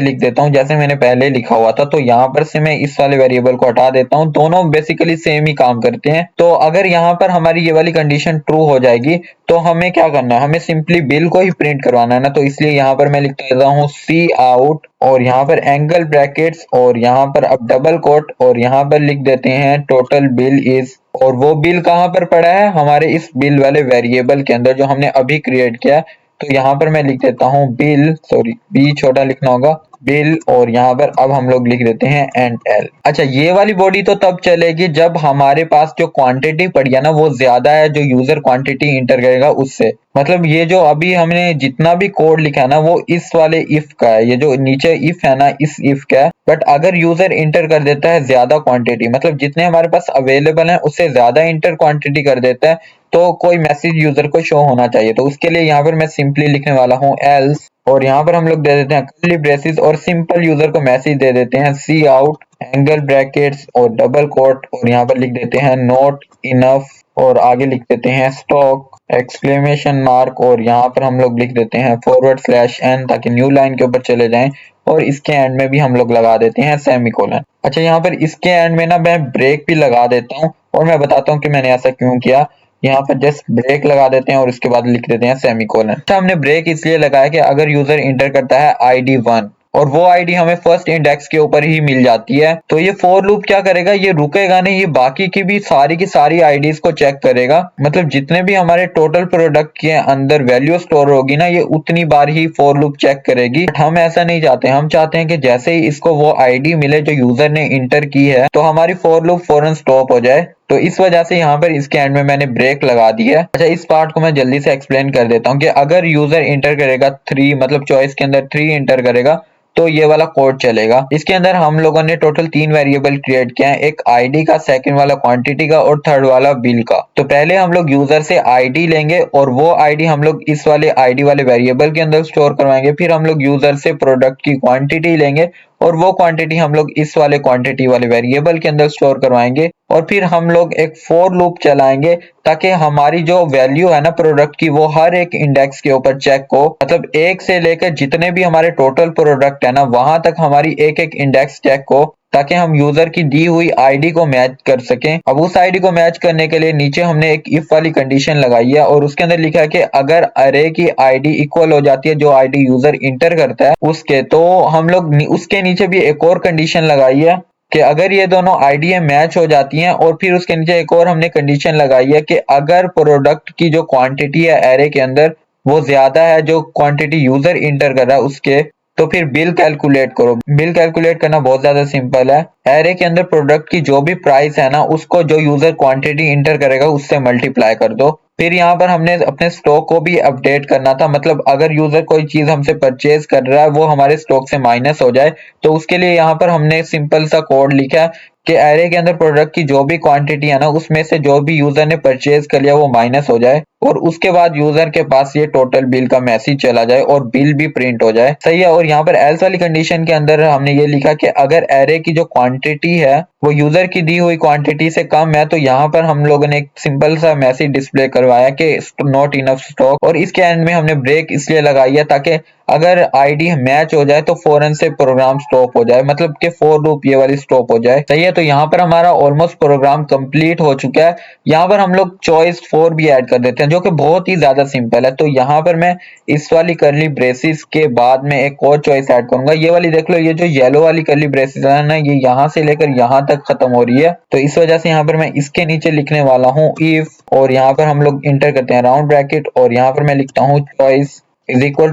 लिख देता हूँ जैसे मैंने पहले लिखा हुआ था। तो यहाँ पर से मैं इस वाले वेरिएबल को हटा देता हूँ। दोनों बेसिकली सेम ही काम करते हैं। तो अगर यहाँ पर हमारी ये वाली कंडीशन ट्रू हो जाएगी तो हमें क्या करना है, हमें सिंपली बिल को ही प्रिंट करवाना है ना। तो इसलिए यहाँ पर मैं लिख देता हूँ सी आउट, और यहाँ पर एंगल ब्रैकेट्स, और यहाँ पर अब डबल कोट, और यहाँ पर लिख देते हैं टोटल बिल इज। और वो बिल कहाँ पर पड़ा है, हमारे इस बिल वाले वेरिएबल के अंदर जो हमने अभी क्रिएट किया। तो यहाँ पर मैं लिख देता हूँ बिल, सॉरी बी छोटा लिखना होगा, बिल, और यहाँ पर अब हम लोग लिख देते हैं एंड एल। अच्छा, ये वाली बॉडी तो तब चलेगी जब हमारे पास जो क्वांटिटी पड़ी है ना वो ज्यादा है जो यूजर क्वांटिटी इंटर करेगा उससे। मतलब ये जो अभी हमने जितना भी कोड लिखा है ना वो इस वाले इफ का है, ये जो नीचे इफ है ना इस इफ का है। बट अगर यूजर इंटर कर देता है ज्यादा क्वांटिटी, मतलब जितने हमारे पास अवेलेबल है उससे ज्यादा इंटर क्वांटिटी कर देता है, तो कोई मैसेज यूजर को शो होना चाहिए। तो उसके लिए यहाँ पर मैं सिंपली लिखने वाला हूँ एल्स, और यहाँ पर हम लोग दे देते हैं कर्ली ब्रेसेस, और सिंपल यूजर को मैसेज दे देते हैं सी आउट एंगल ब्रैकेट्स और डबल कोट, और यहाँ पर लिख देते हैं नॉट इनफ, और आगे लिख देते हैं स्टॉक एक्सक्लेमेशन मार्क, और यहाँ पर हम लोग लिख देते हैं फॉरवर्ड स्लैश एन ताकि न्यू लाइन के ऊपर चले जाएं, और इसके एंड में भी हम लोग लगा देते हैं सेमीकोलन। अच्छा, यहाँ पर इसके एंड में ना मैं ब्रेक भी लगा देता हूँ, और मैं बताता हूँ कि मैंने ऐसा क्यों किया। यहाँ पर जस्ट ब्रेक लगा देते हैं और उसके बाद लिख देते हैं सेमीकोलन। अच्छा, हमने ब्रेक इसलिए लगाया कि अगर यूजर इंटर करता है आईडी 1 और वो आईडी हमें फर्स्ट इंडेक्स के ऊपर ही मिल जाती है, तो ये फॉर लूप क्या करेगा, ये रुकेगा नहीं, ये बाकी की सारी आईडीज को चेक करेगा। मतलब जितने भी हमारे टोटल प्रोडक्ट के अंदर वैल्यू स्टोर होगी ना ये उतनी बार ही फॉर लूप चेक करेगी। बट हम ऐसा नहीं चाहते, हम चाहते हैं कि जैसे ही इसको वो आईडी मिले जो यूजर ने इंटर की है तो हमारी फॉर लूप फौरन स्टॉप हो जाए। तो इस वजह से यहाँ पर इसके एंड में मैंने ब्रेक लगा दी है। अच्छा, इस पार्ट को मैं जल्दी से एक्सप्लेन कर देता हूँ कि अगर यूजर इंटर करेगा 3, मतलब चॉइस के अंदर 3 इंटर करेगा तो ये वाला कोड चलेगा। इसके अंदर हम लोगों ने टोटल 3 वेरिएबल क्रिएट किया है, एक आईडी का, सेकंड वाला क्वांटिटी का, और थर्ड वाला बिल का। तो पहले हम लोग यूजर से आईडी लेंगे और वो आईडी हम लोग इस वाले आईडी वाले वेरिएबल के अंदर स्टोर करवाएंगे। फिर हम लोग यूजर से प्रोडक्ट की क्वांटिटी लेंगे और वो क्वांटिटी हम लोग इस वाले क्वांटिटी वाले वेरिएबल के अंदर स्टोर करवाएंगे, और फिर हम लोग एक फॉर लूप चलाएंगे ताकि हमारी जो वैल्यू है ना प्रोडक्ट की वो हर एक इंडेक्स के ऊपर चेक हो। मतलब एक से लेकर जितने भी हमारे टोटल प्रोडक्ट है ना वहां तक हमारी एक एक इंडेक्स चेक हो, ताकि हम यूजर की दी हुई आईडी को मैच कर सकें। अब उस आईडी को मैच करने के लिए नीचे हमने एक इफ वाली कंडीशन लगाई है और उसके अंदर लिखा है कि अगर अरे की आईडी इक्वल हो जाती है जो आईडी यूजर इंटर करता है उसके, तो हम लोग उसके नीचे भी एक और कंडीशन लगाई है कि अगर ये दोनों आईडी मैच हो जाती हैं, और फिर उसके नीचे एक और हमने कंडीशन लगाई है कि अगर प्रोडक्ट की जो क्वांटिटी है एरे के अंदर वो ज्यादा है जो क्वांटिटी यूजर इंटर कर रहा है उसके, तो फिर बिल कैलकुलेट करो। बिल कैलकुलेट करना बहुत ज्यादा सिंपल है। एरे के अंदर प्रोडक्ट की जो भी प्राइस है ना उसको जो यूजर क्वांटिटी इंटर करेगा उससे मल्टीप्लाई कर दो। फिर यहाँ पर हमने अपने स्टॉक को भी अपडेट करना था, मतलब अगर यूजर कोई चीज हमसे परचेज कर रहा है वो हमारे स्टॉक से माइनस हो जाए, तो उसके लिए यहाँ पर हमने सिंपल सा कोड लिखा है कि एरे के अंदर प्रोडक्ट की जो भी क्वांटिटी है ना उसमें से जो भी यूजर ने परचेज कर लिया वो माइनस हो जाए, और उसके बाद यूजर के पास ये टोटल बिल का मैसेज चला जाए और बिल भी प्रिंट हो जाए। सही है। और यहाँ पर एल्स वाली कंडीशन के अंदर हमने ये लिखा कि अगर एरे की जो क्वांटिटी है वो यूजर की दी हुई क्वांटिटी से कम है, तो यहाँ पर हम लोगों ने एक सिंपल सा मैसेज डिस्प्ले करवाया कि नॉट इनफ स्टॉक, और इसके एंड में हमने ब्रेक इसलिए लगाई है ताकि अगर आईडी मैच हो जाए तो फौरन से प्रोग्राम स्टॉप हो जाए, मतलब कि फॉर लूप ये वाली स्टॉप हो जाए। सही है, तो यहाँ पर हमारा ऑलमोस्ट प्रोग्राम कंप्लीट हो चुका है। यहाँ पर हम लोग चॉइस 4 भी ऐड कर देते हैं जो कि बहुत ही ज्यादा सिंपल है। तो यहाँ पर मैं इस वाली करली ब्रेसेस के बाद में एक और चॉइस ऐड करूंगा। ये वाली देख लो, ये जो येलो वाली करली ब्रेसेस है ना, ये यहाँ से लेकर यहाँ तक खत्म हो रही है। तो इस वजह से यहाँ पर मैं इसके नीचे लिखने वाला हूँ इफ, और यहाँ पर हम लोग इंटर करते हैं राउंड ब्रैकेट, और यहाँ पर मैं लिखता हूँ choice is equal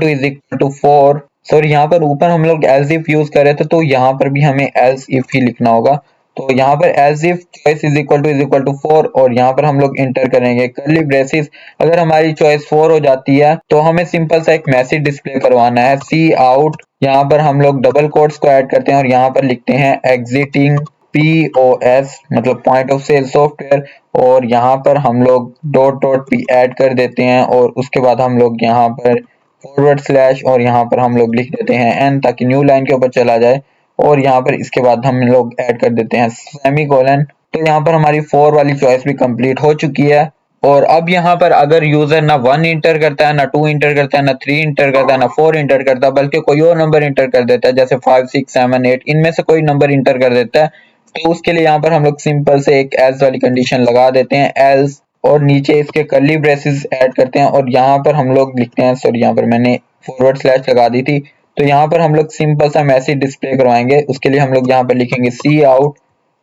to 4। Sorry, यहाँ पर ऊपर हम लोग एल्स इफ यूज कर रहे थे, तो यहाँ पर भी हमें एल्स इफ ही लिखना होगा। तो यहाँ पर else if choice is equal to 4, और यहाँ पर हम लोग इंटर करेंगे करली ब्रेसेस। अगर हमारी चॉइस 4 हो जाती है तो हमें सिंपल सा एक मैसेज डिस्प्ले करवाना है, सी आउट। यहाँ पर हम लोग डबल कोट्स को ऐड करते हैं और यहाँ पर लिखते हैं एग्जिटिंग POS, मतलब पॉइंट ऑफ सेल सॉफ्टवेयर, और यहाँ पर हम लोग डॉट डॉट भी ऐड कर देते हैं, और उसके बाद हम लोग यहाँ पर फॉरवर्ड स्लैश, और यहाँ पर हम लोग लिख देते हैं एन, ताकि न्यू लाइन के ऊपर चला जाए। और यहाँ पर इसके बाद हम लोग ऐड कर देते हैं सेमी कोलन। तो यहाँ पर हमारी 4 वाली चॉइस भी कंप्लीट हो चुकी है। और अब यहाँ पर अगर यूजर ना 1 इंटर करता है, ना 2 इंटर करता है, ना 3 इंटर करता है, ना 4 इंटर करता है, बल्कि कोई और नंबर इंटर कर देता है, जैसे 5 6 7 8, इनमें से कोई नंबर इंटर कर देता है, तो उसके लिए यहाँ पर हम लोग सिंपल से एक एल्स वाली कंडीशन लगा देते हैं, एल्स, और नीचे इसके कर्ली ब्रेसेस ऐड करते हैं, और यहाँ पर हम लोग लिखते हैं, सॉरी यहाँ पर मैंने फॉरवर्ड स्लैश लगा दी थी। तो यहाँ पर हम लोग सिंपल सा मैसेज डिस्प्ले करवाएंगे। उसके लिए हम लोग यहाँ पर लिखेंगे सी आउट,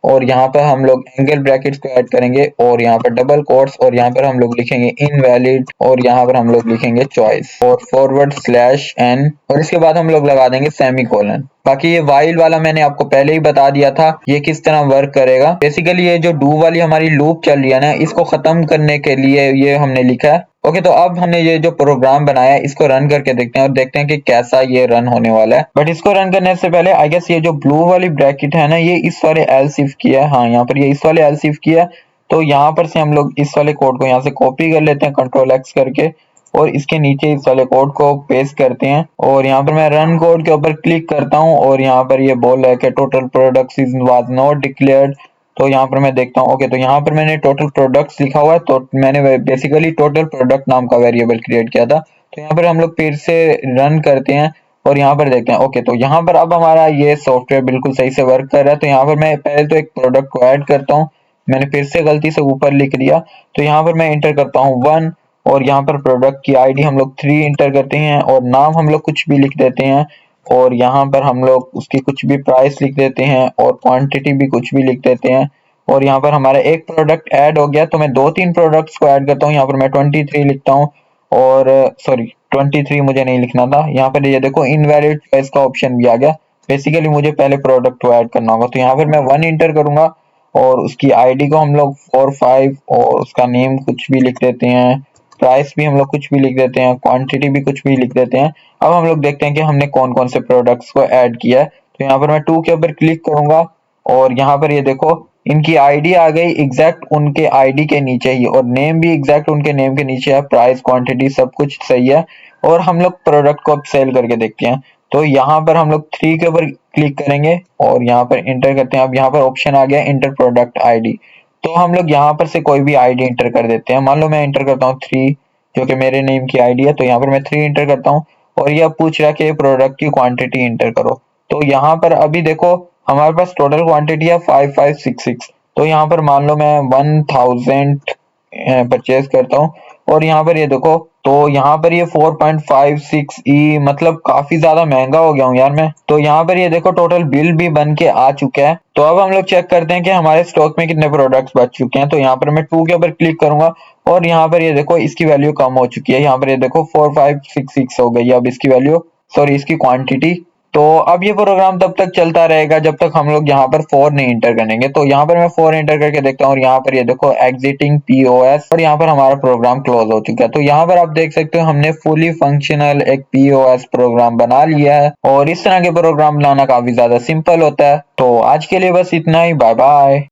और यहाँ पर हम लोग एंगल ब्रैकेट्स को ऐड करेंगे, और यहाँ पर डबल कोट्स, और यहाँ पर हम लोग लिखेंगे इनवैलिड, और यहाँ पर हम लोग लिखेंगे चॉइस और फॉरवर्ड स्लैश एन, और इसके बाद हम लोग लगा देंगे सेमी कोलन। बाकी ये वाइल वाला मैंने आपको पहले ही बता दिया था ये किस तरह वर्क करेगा। बेसिकली ये जो डू वाली हमारी लूप चल रही है ना, इसको खत्म करने के लिए ये हमने लिखा है। ओके, तो अब हमने ये जो प्रोग्राम बनाया है इसको रन करके देखते हैं, और देखते हैं कि कैसा ये रन होने वाला है। बट इसको रन करने से पहले आई गेस ये जो ब्लू वाली ब्रैकेट है ना, ये इस वाले एल्स इफ की है। हाँ, यहाँ पर ये इस वाले एल्स इफ की है। तो यहाँ पर से हम लोग इस वाले कोड को यहाँ से कॉपी कर लेते हैं कंट्रोल एक्स करके, और इसके नीचे इस वाले कोड को पेस्ट करते हैं, और यहाँ पर मैं रन कोड के ऊपर क्लिक करता हूँ, और यहाँ पर ये बोल रहा है कि total products is was not declared. तो यहाँ पर मैं देखता हूँ, ओके, तो यहाँ पर मैंने टोटल प्रोडक्ट्स लिखा हुआ है, तो मैंने बेसिकली टोटल प्रोडक्ट नाम का वेरिएबल क्रिएट किया था। तो यहाँ पर हम लोग फिर से रन करते हैं, और यहाँ पर देखते हैं। ओके, तो यहाँ पर अब हमारा ये सॉफ्टवेयर बिल्कुल सही से वर्क कर रहा है। तो यहाँ पर मैं पहले तो एक प्रोडक्ट को ऐड करता हूँ, मैंने फिर से गलती से ऊपर लिख दिया। तो यहाँ पर मैं इंटर करता हूँ 1, और यहाँ पर प्रोडक्ट की आईडी हम लोग 3 इंटर करते हैं, और नाम हम लोग कुछ भी लिख देते हैं, और यहाँ पर हम लोग उसकी कुछ भी प्राइस लिख देते हैं, और क्वांटिटी भी कुछ भी लिख देते हैं। और यहाँ पर हमारा एक प्रोडक्ट ऐड हो गया, तो मैं 2-3 प्रोडक्ट्स को ऐड करता हूँ। यहाँ पर मैं 23 लिखता हूँ, और सॉरी 23 मुझे नहीं लिखना था। यहाँ पर ये देखो इनवैलिड चॉइस का ऑप्शन भी आ गया। बेसिकली मुझे पहले प्रोडक्ट को ऐड करना होगा। तो यहाँ पर मैं 1 इंटर करूंगा, और उसकी आईडी को हम लोग 4 5, और उसका नेम कुछ भी लिख देते हैं, प्राइस भी हम लोग कुछ भी लिख देते हैं, क्वांटिटी भी कुछ भी लिख देते हैं। अब हम लोग देखते हैं कि हमने कौन कौन से प्रोडक्ट्स को ऐड किया है। तो यहाँ पर मैं 2 के ऊपर क्लिक करूंगा, और यहाँ पर ये देखो इनकी आईडी आ गई एग्जैक्ट उनके आईडी के नीचे ही, और नेम भी एग्जैक्ट उनके नेम के नीचे है, प्राइस क्वांटिटी सब कुछ सही है। और हम लोग प्रोडक्ट को अब सेल करके देखते हैं। तो यहाँ पर हम लोग 3 के ऊपर क्लिक करेंगे, और यहाँ पर इंटर करते हैं। अब यहाँ पर ऑप्शन आ गया इंटर प्रोडक्ट आईडी। तो हम लोग यहाँ पर से कोई भी आईडी इंटर कर देते हैं। मान लो मैं इंटर करता हूँ 3, जो कि मेरे नेम की आईडी है। तो यहाँ पर मैं 3 इंटर करता हूँ, और ये पूछ रहा है कि प्रोडक्ट की क्वांटिटी इंटर करो। तो यहाँ पर अभी देखो हमारे पास टोटल क्वांटिटी है 5566। तो यहाँ पर मान लो मैं 1000 परचेज करता हूँ, और यहाँ पर ये देखो, तो यहाँ पर ये 4.56 मतलब काफी ज्यादा महंगा हो गया हूँ यार मैं। तो यहाँ पर ये देखो टोटल बिल भी बन के आ चुका है। तो अब हम लोग चेक करते हैं कि हमारे स्टॉक में कितने प्रोडक्ट्स बच चुके हैं। तो यहाँ पर मैं 2 के ऊपर क्लिक करूंगा, और यहाँ पर ये देखो इसकी वैल्यू कम हो चुकी है। यहाँ पर ये देखो 4566 हो गई है अब इसकी वैल्यू, सॉरी इसकी क्वांटिटी। तो अब ये प्रोग्राम तब तक चलता रहेगा जब तक हम लोग यहाँ पर 4 नहीं इंटर करेंगे। तो यहाँ पर मैं 4 इंटर करके देखता हूँ, और यहाँ पर ये देखो एग्जिटिंग POS, और यहाँ पर हमारा प्रोग्राम क्लोज हो चुका है। तो यहाँ पर आप देख सकते हो हमने फुली फंक्शनल एक POS प्रोग्राम बना लिया है, और इस तरह के प्रोग्राम बनाना काफी ज्यादा सिंपल होता है। तो आज के लिए बस इतना ही, बाय बाय।